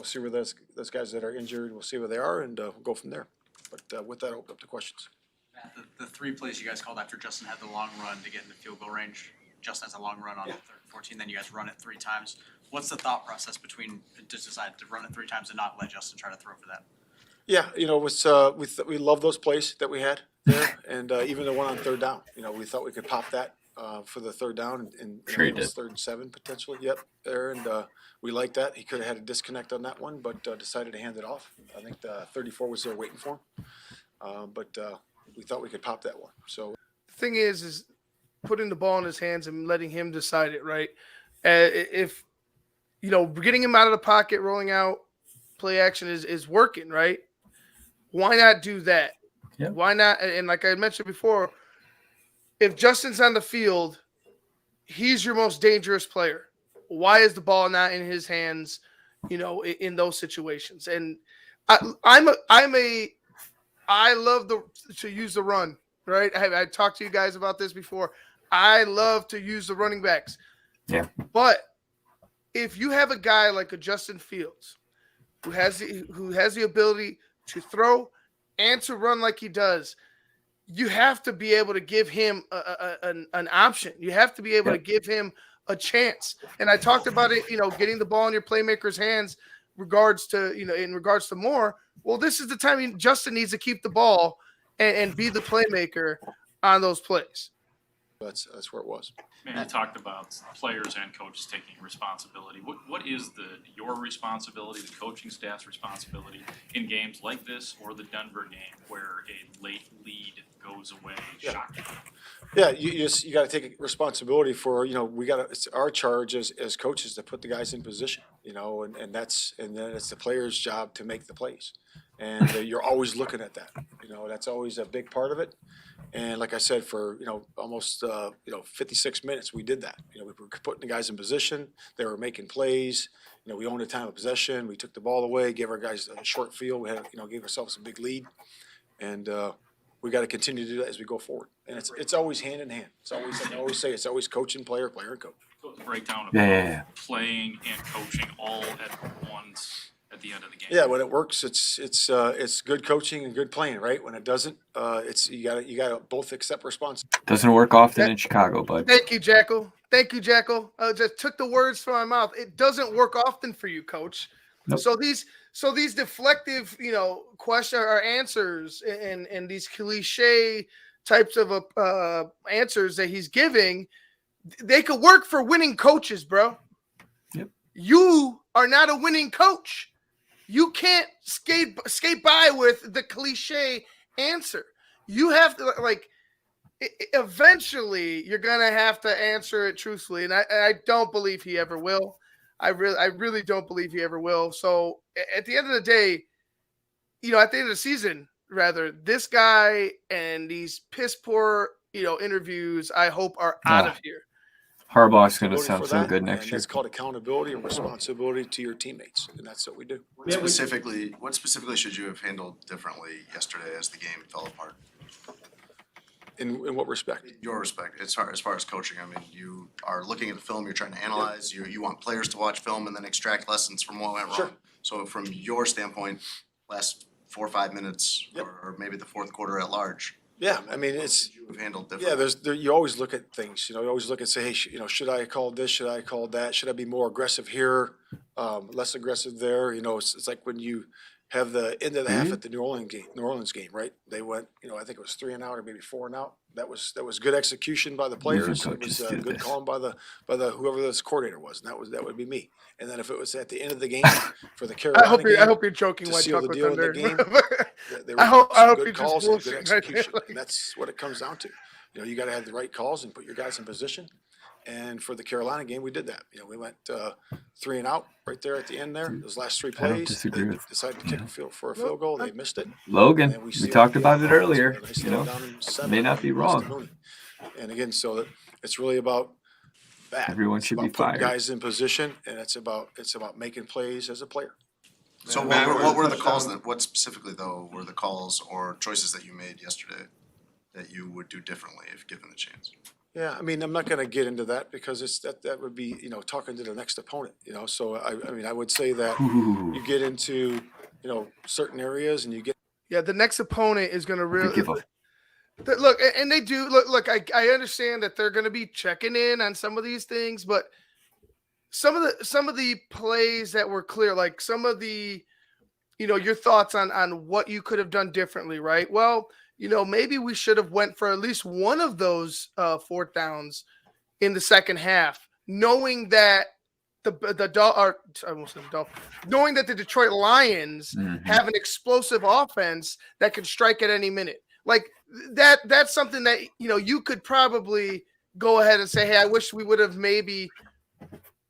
see where those guys that are injured, we'll see where they are, and we'll go from there. But with that, I'll open up to questions. The three plays you guys called after Justin had the long run to get in the field goal range. Justin has a long run on 14, then you guys run it 3 times. What's the thought process between to decide to run it 3 times and not let Justin try to throw for that? Yeah, you know, it was we love those plays that we had there, and even the one on third down. You know, we thought we could pop that for the third down, and Sure he it was did. 3rd and 7 potentially. Yep, there, and we liked that. He could have had a disconnect on that one, but decided to hand it off. I think the 34 was there waiting for him, but we thought we could pop that one. So The thing is putting the ball in his hands and letting him decide it, right? If getting him out of the pocket, rolling out, play action is working, right? Why not do that? Yeah. Why not? And like I mentioned before, if Justin's on the field, he's your most dangerous player. Why is the ball not in his hands? In those situations. And I love to use the run. Right? I talked to you guys about this before. I love to use the running backs. Yeah. But if you have a guy like a Justin Fields who has the ability to throw and to run like he does, you have to be able to give him an option. You have to be able to give him a chance. And I talked about it, getting the ball in your playmaker's hands in regards to Moore. Well, this is the time Justin needs to keep the ball and be the playmaker on those plays. that's where it was. Man, you talked about players and coaches taking responsibility. What is your responsibility, the coaching staff's responsibility in games like this or the Denver game where a late lead goes away? Yeah. Shocking. Yeah, you got to take responsibility for it's our charge as coaches to put the guys in position, and then it's the player's job to make the plays, and you're always looking at that. That's always a big part of it. And like I said, for almost 56 minutes, we did that. We were putting the guys in position. They were making plays. We owned the time of possession. We took the ball away, gave our guys a short field. We had gave ourselves a big lead, and we got to continue to do that as we go forward. And it's always hand in hand. It's always, like I always say, it's always coach and player, player and coach. So it's a breakdown of Yeah. playing and coaching all at once at the end of the game. Yeah, when it works, it's good coaching and good playing, right? When it doesn't, you gotta both accept responsibility. Doesn't work often in Chicago, but Thank you, Jackal. Just took the words from my mouth. It doesn't work often for you, Coach. Nope. So these deflective, question or answers and these cliche types of answers that he's giving, they could work for winning coaches, bro. Yep. You are not a winning coach. You can't skate by with the cliche answer. You have to eventually you're gonna have to answer it truthfully, and I don't believe he ever will. I really don't believe he ever will. So at the end of the day, at the end of the season, rather, this guy and these piss poor interviews, I hope are out of here. Harbaugh's going to Voted sound for so that, good next and year. It's called accountability and responsibility to your teammates, and that's what we do. What specifically should you have handled differently yesterday as the game fell apart? In what respect? Your respect, as far as coaching. I mean, you are looking at the film, you're trying to analyze, you want players to watch film and then extract lessons from what went wrong. Sure. So from your standpoint, last 4 or 5 minutes, Yep. or maybe the fourth quarter at large, Yeah, I mean you have handled differently. you always look at things. You always look and say, hey, should I have called this? Should I have called that? Should I be more aggressive here? Less aggressive there? It's like when you have the end of the half at the New Orleans game, right? They went, I think it was 3 and out or maybe 4 and out. That was good execution by the players. It was coaches do good this. calling by the whoever this coordinator was, and that would be me. And then if it was at the end of the game for the I Carolina hope game, you're joking. to White seal the Chocolate deal in Thunder. the game, there I were hope some you're good just calls and good bullshitting right execution, now. and that's what it comes down to. You got to have the right calls and put your guys in position. And for the Carolina game, we did that. We went 3 and out right there at the end there. Those last 3 I don't plays, disagree they with- decided to kick a field goal. They missed it. Logan, And then we sealed talked the about deal. it earlier. A nice little down in 7, May not be and lost to wrong. Mooney. And again, so it's really about that. Everyone It's should be about putting fired. guys in position, and it's about making plays as a player. So Matt, what were the touchdown- calls that, what specifically though were the calls or choices that you made yesterday that you would do differently if given the chance? Yeah, I mean, I'm not gonna get into that because that would be, talking to the next opponent, so I would say that Ooh, you get into, certain areas and you get. Yeah, the next opponent is going to really give up. look, and they do look. I understand that they're going to be checking in on some of these things, but some of the plays that were clear, like some of the your thoughts on what you could have done differently, right? Well, maybe we should have went for at least one of those fourth downs in the second half, knowing that knowing that the Detroit Lions have an explosive offense that can strike at any minute. Like that's something that you could probably go ahead and say, hey, I wish we would have maybe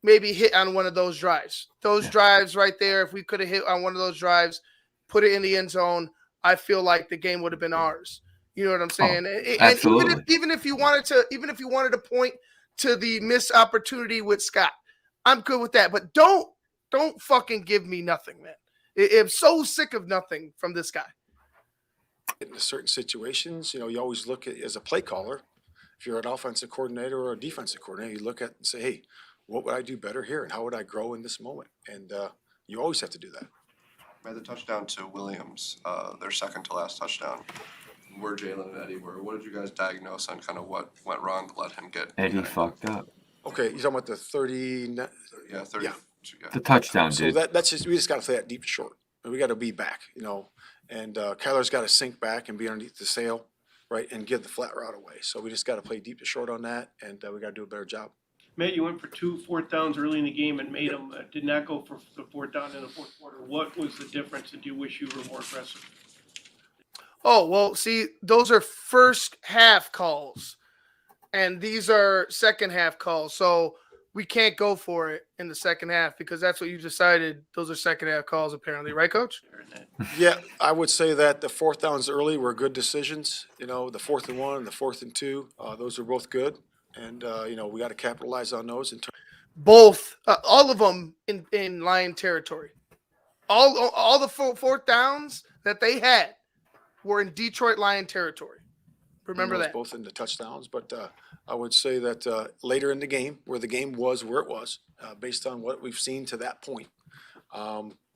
hit on one of those drives. Those drives right there, if we could have hit on one of those drives, put it in the end zone, I feel like the game would have been ours. You know what I'm saying? And absolutely. even if you wanted to point to the missed opportunity with Scott, I'm good with that. But don't fucking give me nothing, man. I'm so sick of nothing from this guy. In certain situations, you always look at as a play caller. If you're an offensive coordinator or a defensive coordinator, you look at and say, hey, what would I do better here, and how would I grow in this moment? And you always have to do that. By the touchdown to Williams, their second to last touchdown, where Jalen and Eddie were, what did you guys diagnose on kind of what went wrong to let him get? Eddie fucked up. Okay, you're talking about the 30. Yeah, 30. Yeah. The touchdown, So dude. that's just we just got to play that deep short. We got to be back, and Kyler's got to sink back and be underneath the sail, right, and give the flat route away. So we just got to play deep to short on that, and we got to do a better job. Matt, you went for 2 fourth downs early in the game and made them. Did not go for the fourth down in the fourth quarter. What was the difference? And do you wish you were more aggressive? Oh, well, see, those are first half calls, and these are second half calls. So we can't go for it in the second half because that's what you decided. Those are second half calls, apparently, right, Coach? Yeah, I would say that the fourth downs early were good decisions. The 4th and 1 and the 4th and 2, those are both good. And, we got to capitalize on those. Both, all of them in Lion territory. All the fourth downs that they had were in Detroit Lion territory. Remember that. Both in the touchdowns. But I would say that later in the game, where the game was where it was, based on what we've seen to that point,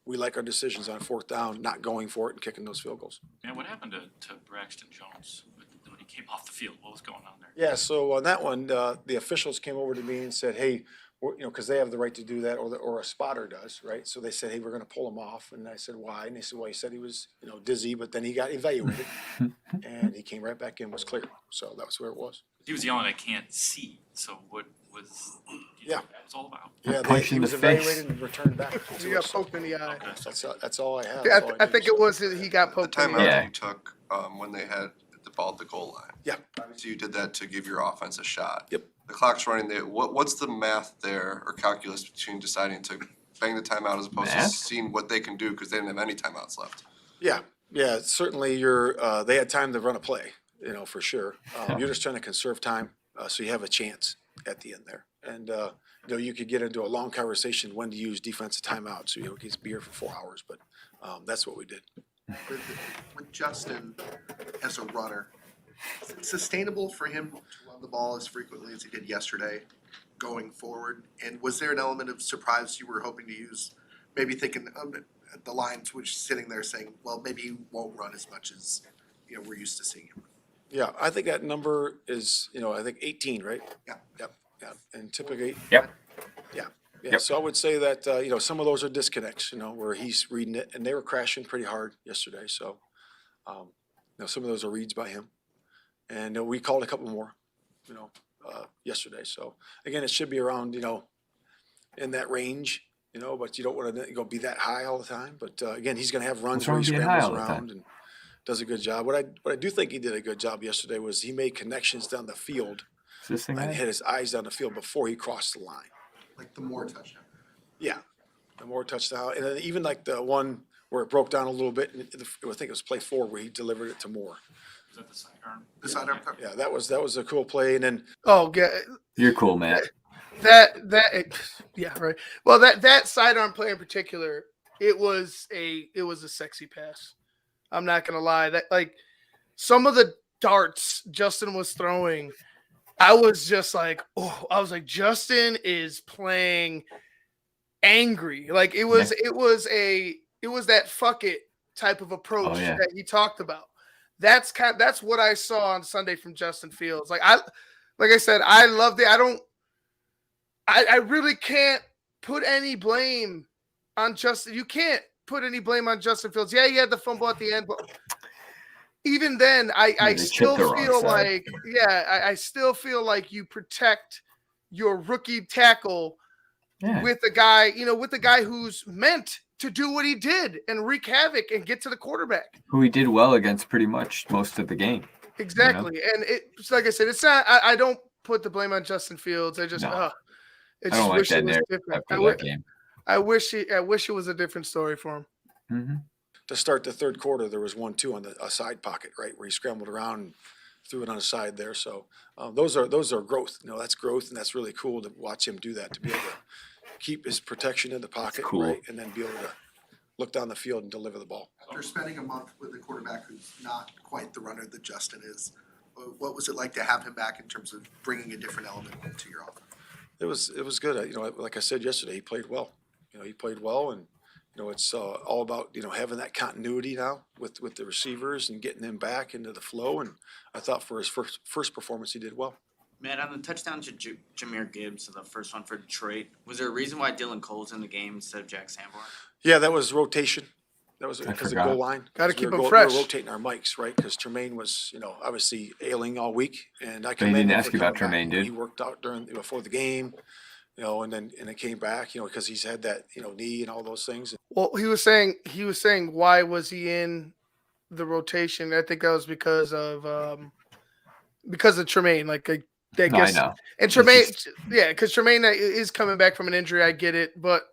we like our decisions on fourth down, not going for it and kicking those field goals. Man, what happened to Braxton Jones when he came off the field? What was going on there? Yeah, so on that one, the officials came over to me and said, hey, because they have the right to do that, or a spotter does, right? So they said, hey, we're going to pull him off. And I said, why? And they said, well, he said he was, dizzy, but then he got evaluated and he came right back in, was clear. So that was where it was. He was yelling, I can't see. So what was that was all about? Yeah, he was evaluated and returned back. He got poked in the eye. Okay. That's all I have. I think it was that he got poked in the timeout eye. that you took when they had the ball at the goal line. Yeah. Obviously, you did that to give your offense a shot. Yep. The clock's running there. What's the math there or calculus between deciding to bang the timeout as opposed to seeing what they can do because they didn't have any timeouts left? Yeah, certainly they had time to run a play, for sure. You're just trying to conserve time so you have a chance at the end there. And, you could get into a long conversation when to use defensive timeout. So, you could be here for 4 hours, but that's what we did. With Justin as a runner, is it sustainable for him to run the ball as frequently as he did yesterday going forward? And was there an element of surprise you were hoping to use, maybe thinking the Lions was sitting there saying, well, maybe he won't run as much as we're used to seeing him? Yeah, I think that number is, I think 18, right? Yeah. Yep. And typically. Yep. Yeah. Yep. So I would say that, some of those are disconnects, where he's reading it, and they were crashing pretty hard yesterday. So, some of those are reads by him. And we called a couple more, yesterday. So again, it should be around, in that range, but you don't want to be that high all the time. But again, he's going to have runs where he scrambles around and does a good job. What I do think he did a good job yesterday was he made connections down the field and hit his eyes down the field before he crossed the line. Like the Moore touchdown. Yeah, the Moore touchdown, and then even like the one where it broke down a little bit. I think it was play 4 where he delivered it to Moore. Was that the sidearm? The sidearm. Yeah, that was a cool play, and then You're cool, Matt. Yeah, right. Well, that sidearm play in particular, it was a sexy pass. I'm not gonna lie. That some of the darts Justin was throwing, I was just like, Justin is playing angry. Like it was that fuck it type of approach that he talked about. That's what I saw on Sunday from Justin Fields. Like I said, I loved it. I really can't put any blame on Justin. You can't put any blame on Justin Fields. Yeah, he had the fumble at the end, but even then, I still feel like, I still feel like you protect your rookie tackle with the guy, with the guy who's meant to do what he did and wreak havoc and get to the quarterback. Who he did well against pretty much most of the game. Exactly. You know? And it's like I said, it's not, I don't put the blame on Justin Fields. I just, No. I don't like wish that it was narrative different. after that game. I wish it was a different story for him. Mm-hmm. To start the third quarter, there was 1-2 on a side pocket, right, where he scrambled around and threw it on the side there. So those are growth. That's growth, and that's really cool to watch him do that, to be able to keep his protection in the pocket, right, and then be able to look down the field and deliver the ball. After spending a month with a quarterback who's not quite the runner that Justin is, what was it like to have him back in terms of bringing a different element to your offense? It was good. Like I said yesterday, he played well. He played well, and it's all about having that continuity now with the receivers and getting him back into the flow. And I thought for his first performance, he did well. Matt, on the touchdown to Jahmyr Gibbs, the first one for Detroit, was there a reason why Dylan Cole's in the game instead of Jack Sanborn? Yeah, that was rotation. That was because of goal line. Got to keep him We fresh. were rotating our mics, right? Because Tremaine was, obviously ailing all week, and I But he commend didn't him ask for you about coming back. Tremaine, dude. He worked out before the game, and it came back, because he's had that, knee and all those things. Well, he was saying why was he in the rotation? I think that was because of Tremaine. Like I guess, I know. and Tremaine, because Tremaine is coming back from an injury. I get it, but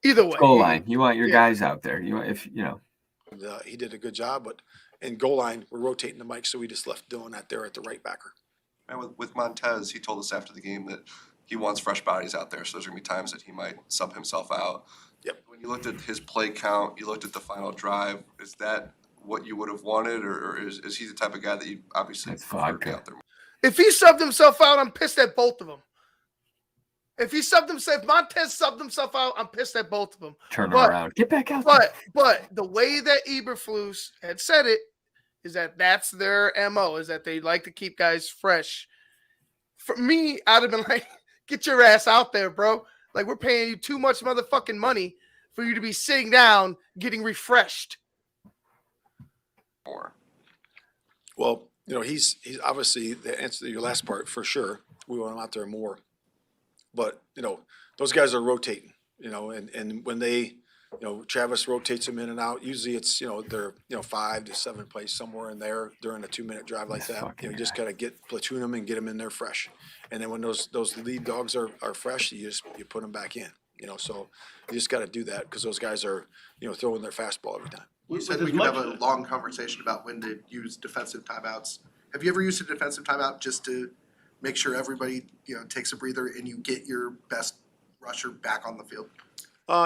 either way, Goal line. You want your guys out there. He did a good job, but in goal line, we're rotating the mic, so we just left Dylan out there at the right backer. And with Montez, he told us after the game that he wants fresh bodies out there, so there's going to be times that he might sub himself out. Yep. When you looked at his play count, you looked at the final drive, is that what you would have wanted, or is he the type of guy that you obviously prefer to be out there? If he subbed himself out, I'm pissed at both of them. If Montez subbed himself out, I'm pissed at both of them. Turn him around. Get back out there. But the way that Eberflus had said it is that's their MO, is that they like to keep guys fresh. For me, I'd have been like, get your ass out there, bro. Like, we're paying you too much motherfucking money for you to be sitting down getting refreshed. Well, he's obviously, the answer to your last part, for sure. We want him out there more. But, those guys are rotating, and when they, Travis rotates them in and out. Usually it's, they're, 5 to 7 plays somewhere in there during a 2-minute drive like that. You just got to platoon them and get them in there fresh. And then when those lead dogs are fresh, you put them back in, so you just got to do that because those guys are, throwing their fastball every time. You said we could have a long conversation about when to use defensive timeouts. Have you ever used a defensive timeout just to make sure everybody, takes a breather and you get your best rusher back on the field?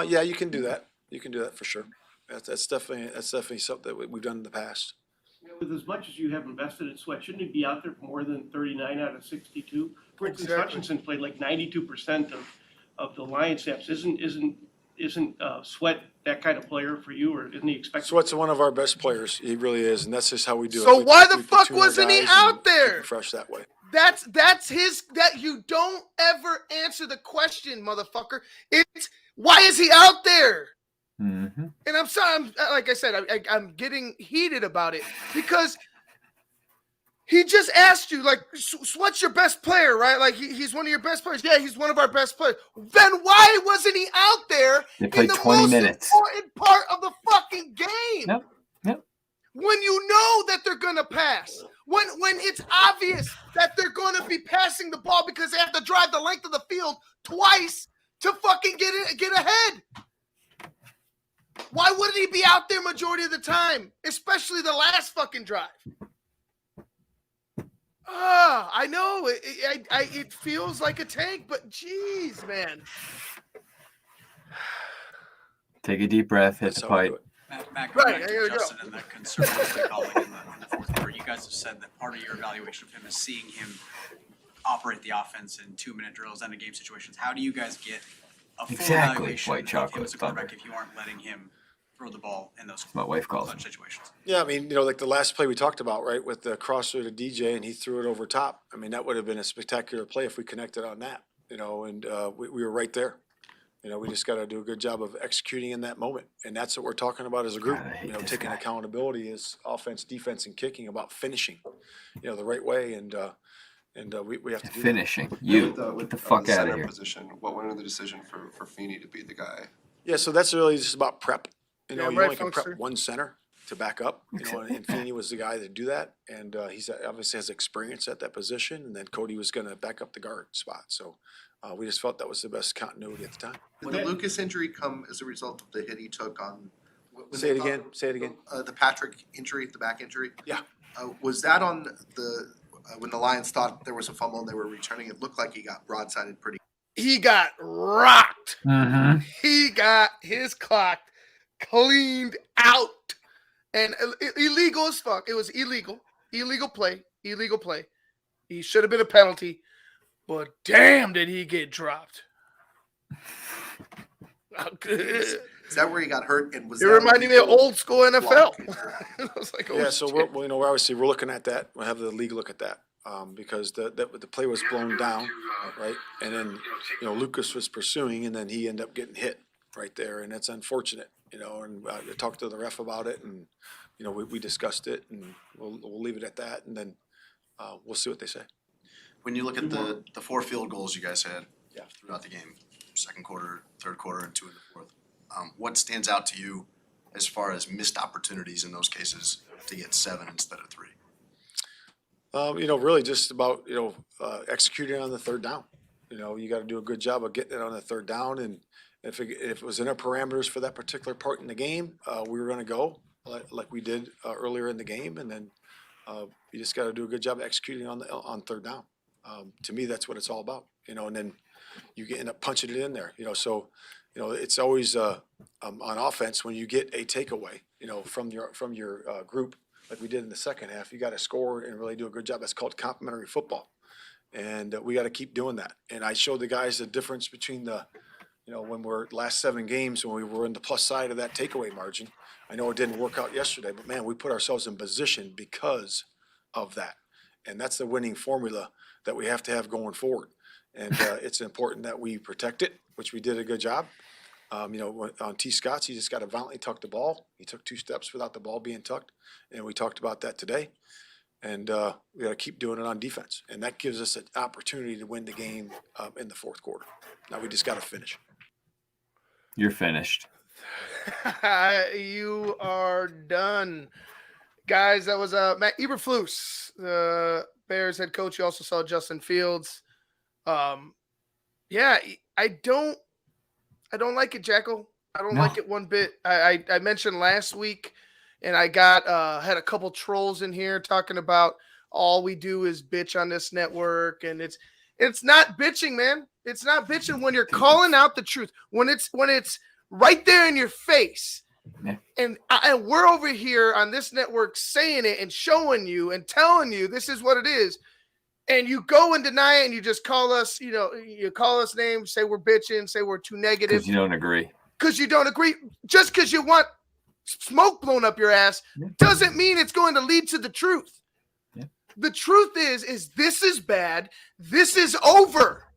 Yeah, you can do that. You can do that for sure. That's definitely something that we've done in the past. With as much as you have invested in Sweat, shouldn't he be out there for more than 39 out of 62? For instance, Hutchinson played like 92% of the line snaps. Isn't Sweat that kind of player for you, or isn't he expected? Sweat's one of our best players. He really is, and that's just how we do it. So why the fuck wasn't he out there? Fresh that way. That you don't ever answer the question, motherfucker. It's why is he out there? Mm-hmm. And I'm sorry, like I said, I'm getting heated about it because he just asked you, like, what's your best player, right? Like, he's one of your best players. Yeah, he's one of our best players. Then why wasn't he out there They played in the 20 most minutes. important part of the fucking game? Yep. When you know that they're going to pass. When it's obvious that they're going to be passing the ball because they have to drive the length of the field twice to fucking get ahead. Why wouldn't he be out there majority of the time, especially the last fucking drive? I know it feels like a tank, but geez, man. Take a deep breath, hit the pipe. Matt, Right, back here we to go. Justin and that conservative calling in the fourth quarter. You guys have said that part of your evaluation of him is seeing him operate the offense in 2-minute drills and in game situations. How do you guys get a full evaluation White of chocolate him as a quarterback if you aren't letting him throw the ball in those My wife calls clutch situations? Yeah, I mean, like the last play we talked about, right, with the crosser to DJ, and he threw it over top. I mean, that would have been a spectacular play if we connected on that, and we were right there. You know, we just got to do a good job of executing in that moment. And that's what we're talking about as a group. God, I hate You know, this taking guy. accountability as offense, defense, and kicking, about finishing, you know, the right way. And we have to do that. Finishing. You. With Get the fuck the out center of here. position, what went into the decision for Feeney to be the guy? Yeah, so that's really just about prep. You know, Yeah, you right, only can prep Funkster. one center to back up. You know, and Feeney was the guy to do that, and he's obviously has experience at that position. And then Cody was going to back up the guard spot. So we just felt that was the best continuity at the time. Did the Lucas injury come as a result of the hit he took on? when Say they it thought- again. Say it again. The Patrick injury, the back injury. Yeah. Was that on the when the Lions thought there was a fumble and they were returning? It looked like he got broadsided pretty. He got rocked. Mm-hmm. He got his clock cleaned out. And illegal as fuck. It was illegal. Illegal play. Illegal play. He should have been a penalty. But damn, did he get dropped. How good. Is that where he got hurt? And was It that reminded me of illegal old school NFL. block? I was like, oh, Yeah, so shit. we're obviously we're looking at that. We'll have the league look at that because the play was blown down, right? And then Lucas was pursuing, and then he ended up getting hit right there, and that's unfortunate, And I talked to the ref about it, and we discussed it, and we'll leave it at that, and then we'll see what they say. When you look at the 4 field goals you guys had Yeah. throughout the game, second quarter, third quarter, and 2 in the fourth, what stands out to you as far as missed opportunities in those cases to get 7 instead of 3? Really just about, executing on the third down. You got to do a good job of getting it on the third down. And if it was in our parameters for that particular part in the game, we were going to go like we did earlier in the game. And then you just got to do a good job of executing on third down. To me, that's what it's all about, and then you end up punching it in there, so, it's always on offense when you get a takeaway, from your group, like we did in the second half, you got to score and really do a good job. That's called complementary football. And we got to keep doing that. And I showed the guys the difference between when we're last 7 games, when we were in the plus side of that takeaway margin. I know it didn't work out yesterday, but man, we put ourselves in position because of that. And that's the winning formula that we have to have going forward. And it's important that we protect it, which we did a good job. On T. Scott's, he just got to violently tuck the ball. He took 2 steps without the ball being tucked, and we talked about that today. And we got to keep doing it on defense, and that gives us an opportunity to win the game in the fourth quarter. Now we just got to finish. You're finished. You are done. Guys, that was Matt Eberflus, the Bears head coach. You also saw Justin Fields. Yeah, I don't like it, Jackal. I don't like it one bit. I mentioned last week, and I had a couple trolls in here talking about all we do is bitch on this network, and it's not bitching, man. It's not bitching when you're calling out the truth. When it's right there in your face. Yeah. And we're over here on this network saying it and showing you and telling you this is what it is. And you go and deny it, and you just call us, you call us names, say we're bitching, say we're too negative. Because you don't agree. Because you don't agree. Just because you want smoke blown up your ass doesn't mean it's going to lead to the truth. Yeah. The truth is this is bad. This is over.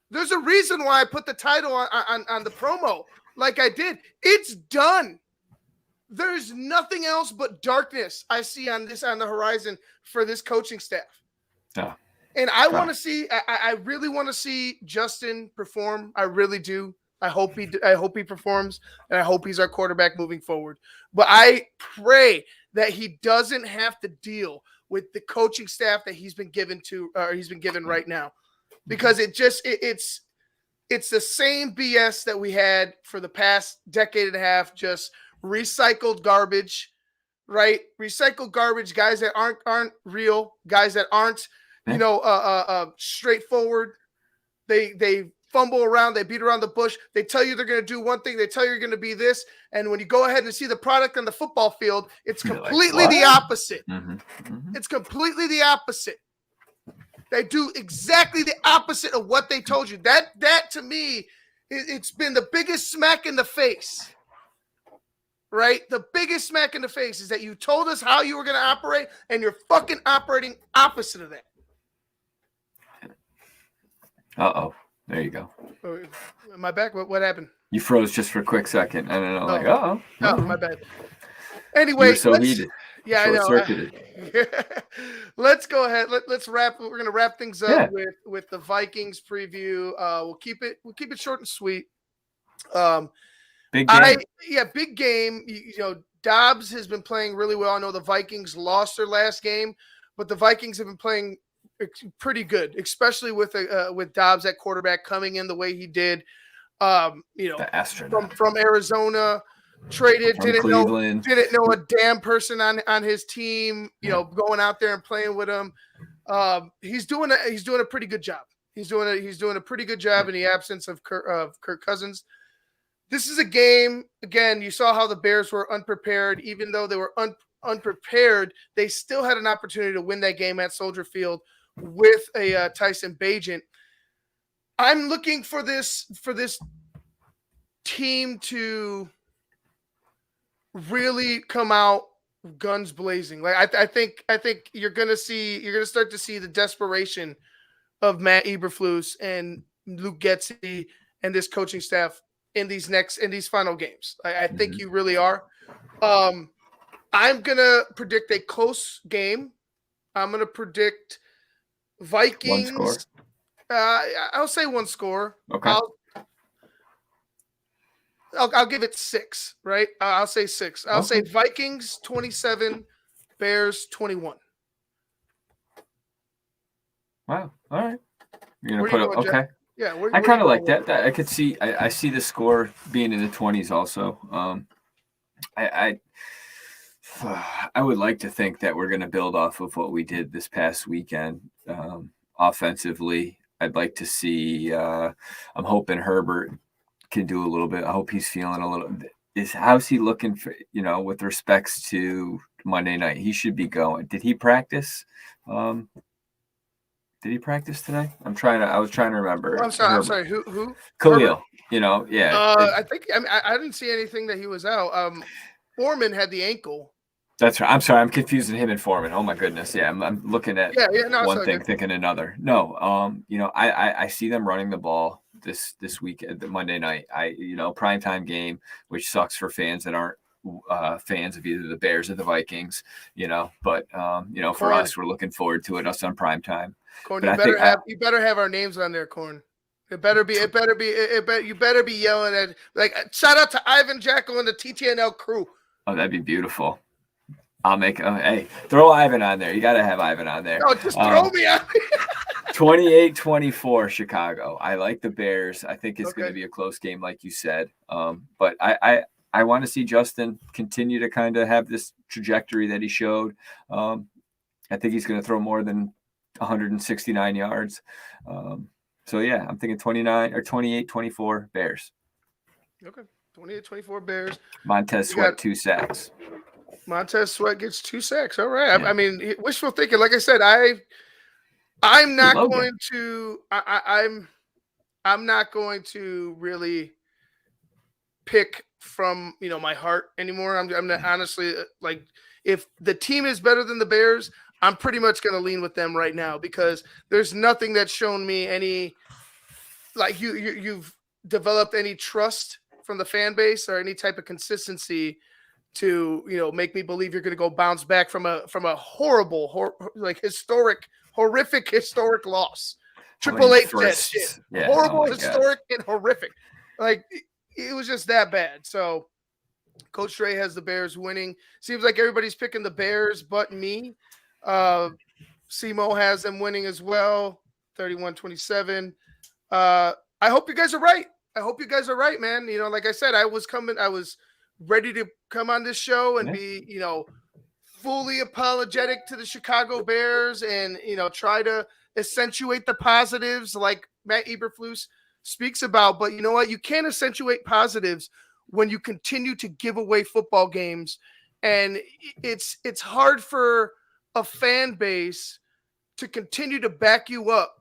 There's a reason why I put the title on the promo like I did. It's done. There's nothing else but darkness I see on the horizon for this coaching staff. Oh. And I want to see. I really want to see Justin perform. I really do. I hope he performs, and I hope he's our quarterback moving forward. But I pray that he doesn't have to deal with the coaching staff that he's been given right now, because it's the same BS that we had for the past decade and a half. Just recycled garbage, right? Recycled garbage. Guys that aren't real. Guys that aren't straightforward. They fumble around, they beat around the bush, they tell you they're going to do one thing, they tell you you're going to be this, and when you go ahead and see the product on the football field, it's completely the opposite. Mm-hmm. Mm-hmm. It's completely the opposite. They do exactly the opposite of what they told you. That to me, it's been the biggest smack in the face. Right? The biggest smack in the face is that you told us how you were going to operate, and you're fucking operating opposite of that. Uh-oh. There you go. Oh, am I back? What happened? You froze just for a quick second. I don't know. Like, Oh, oh, my bad. You Anyway, were so heated. Yeah, I know. Short-circuited. Let's go ahead. Let's wrap. We're gonna wrap things up Yeah. with the Vikings preview. We'll keep it short and sweet. Big game. Big game. You know, Dobbs has been playing really well. I know the Vikings lost their last game, but the Vikings have been playing pretty good, especially with Dobbs at quarterback coming in the way he did. The astronaut from Arizona, traded, from Cleveland. didn't know a damn person on his team. You know, going out there and playing with him. He's doing a pretty good job. He's doing a pretty good job in the absence of Kirk Cousins. This is a game, again, you saw how the Bears were unprepared. Even though they were unprepared, they still had an opportunity to win that game at Soldier Field with a Tyson Bagent. I'm looking for this team to really come out guns blazing. Like I think you're gonna start to see the desperation of Matt Eberflus and Luke Getsy and this coaching staff in these final games. I think you really are. I'm gonna predict a close game. I'm gonna predict Vikings. 1 score. I'll say 1 score. Okay. I'll give it 6. Right. I'll say 6. I'll say Vikings 27, Bears 21. Wow. All right. You're gonna Where put you it going, Jeff? okay. Yeah, I kind of like that. I could see. I see the score being in the 20s also. I would like to think that we're going to build off of what we did this past weekend offensively. I'd like to see. I'm hoping Herbert can do a little bit. I hope he's feeling a little. How's he looking for? With respects to Monday night, he should be going. Did he practice? Did he practice today? I was trying to remember. I'm sorry. Who? Khalil. Yeah. I think I didn't see anything that he was out. Foreman had the ankle. That's right. I'm sorry. I'm confusing him and Foreman. Oh my goodness. Yeah. I'm looking at one thing, thinking another. No. I see them running the ball this week, the Monday night. Primetime game, which sucks for fans that aren't fans of either the Bears or the Vikings. But for us, we're looking forward to it. Us on primetime. Corn, you better have our names on there, Corn. You better be yelling at, like, shout out to Ivan Jackal and the TTNL crew. Oh, that'd be beautiful. I'll make hey, throw Ivan on there. You got to have Ivan on there. No, just throw me on. 28-24 Chicago. I like the Bears. I think it's going to be a close game, like you said. But I want to see Justin continue to kind of have this trajectory that he showed. I think he's going to throw more than 169 yards. So yeah, I'm thinking 28-24 Bears. Okay. 28-24 Bears. Montez Sweat 2 sacks. Montez Sweat gets 2 sacks. All right. Yeah. I mean, wishful thinking. Like I said, I'm not going to. I'm not going to really pick from my heart anymore. I'm not, honestly, like, if the team is better than the Bears, I'm pretty much going to lean with them right now, because there's nothing that's shown me any, like, you've developed any trust from the fan base or any type of consistency to make me believe you're going to go bounce back from a horrible, horrific historic loss. Triple H that shit. Yeah, horrible, historic, and horrific. Like, it was just that bad. So Coach Dre has the Bears winning. Seems like everybody's picking the Bears but me. Simo has them winning as well, 31-27. I hope you guys are right. Man. Like I said, I was ready to come on this show and be, fully apologetic to the Chicago Bears and, try to accentuate the positives like Matt Eberflus speaks about. But you know what? You can't accentuate positives when you continue to give away football games. And it's hard for a fan base to continue to back you up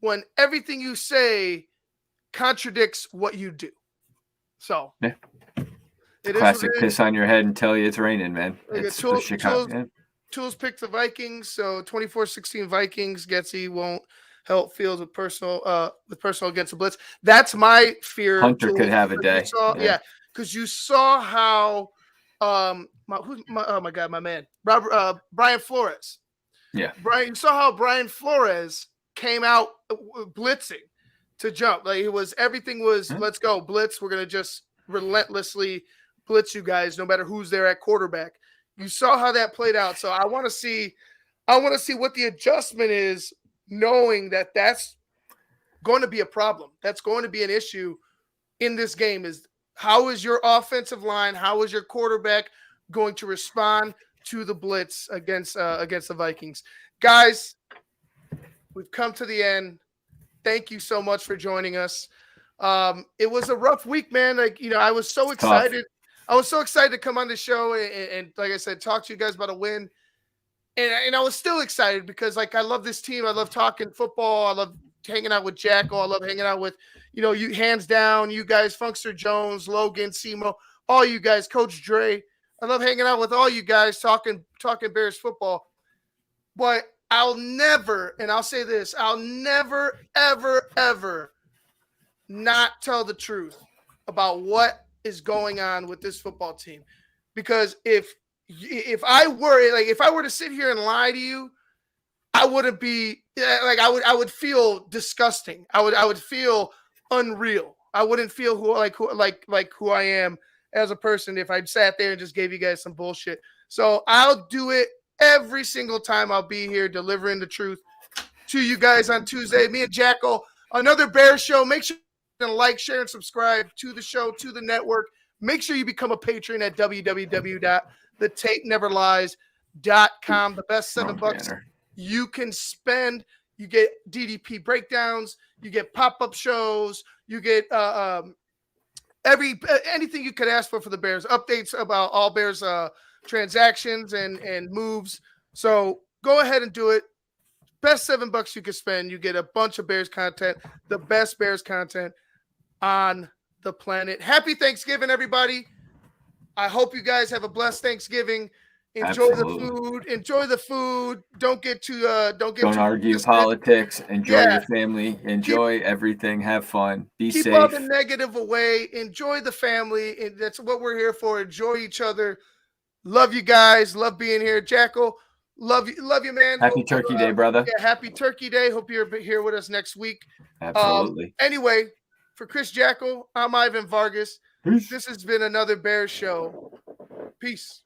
when everything you say contradicts what you do. So classic piss on your head and tell you it's raining, man. It's Chicago. Tools picked the Vikings, so 24-16 Vikings. Getsy won't help fields with personal against the blitz. That's my fear. Hunter could have a because day. Yeah, because you saw how my man Brian Flores. Yeah. Brian, you saw how Brian Flores came out blitzing to jump. Like everything was let's go blitz. We're gonna just relentlessly blitz you guys, no matter who's there at quarterback. You saw how that played out. So I want to see what the adjustment is, knowing that that's going to be a problem. That's going to be an issue in this game. Is how is your offensive line? How is your quarterback going to respond to the blitz against the Vikings? Guys, we've come to the end. Thank you so much for joining us. It was a rough week, man. I was so excited. I was so excited to come on the show and like I said, talk to you guys about a win. And I was still excited because I love this team. I love talking football. I love hanging out with Jackal. I love hanging out with, you hands down, you guys, Funkster Jones, Logan, Simo, all you guys, Coach Dre. I love hanging out with all you guys talking Bears football. But I'll never, and I'll say this, I'll never, ever, ever not tell the truth about what is going on with this football team. Because if I were to sit here and lie to you, I wouldn't be I would feel disgusting. I would feel unreal. I wouldn't feel who I am as a person if I sat there and just gave you guys some bullshit. So I'll do it every single time. I'll be here delivering the truth to you guys on Tuesday. Me and Jackal, another Bears show. Make sure you like, share, and subscribe to the show, to the network. Make sure you become a patron at www.thetapeneverlies.com. The best $7 you can spend. You get DDP breakdowns. You get pop-up shows. You get anything you could ask for the Bears. Updates about all Bears transactions and moves. So go ahead and do it. Best $7 you can spend. You get a bunch of Bears content, the best Bears content on the planet. Happy Thanksgiving, everybody. I hope you guys have a blessed Thanksgiving. Enjoy the food. Enjoy the food. Don't argue politics. Enjoy your family. Enjoy everything. Have fun. Be safe. Keep all the negative away. Enjoy the family. And that's what we're here for. Enjoy each other. Love you guys. Love being here. Jackal, love you, man. Happy Turkey Day, brother. Yeah, happy Turkey Day. Hope you're here with us next week. Absolutely. Anyway, for Chris Jackal, I'm Ivan Vargas. This has been another Bears show. Peace.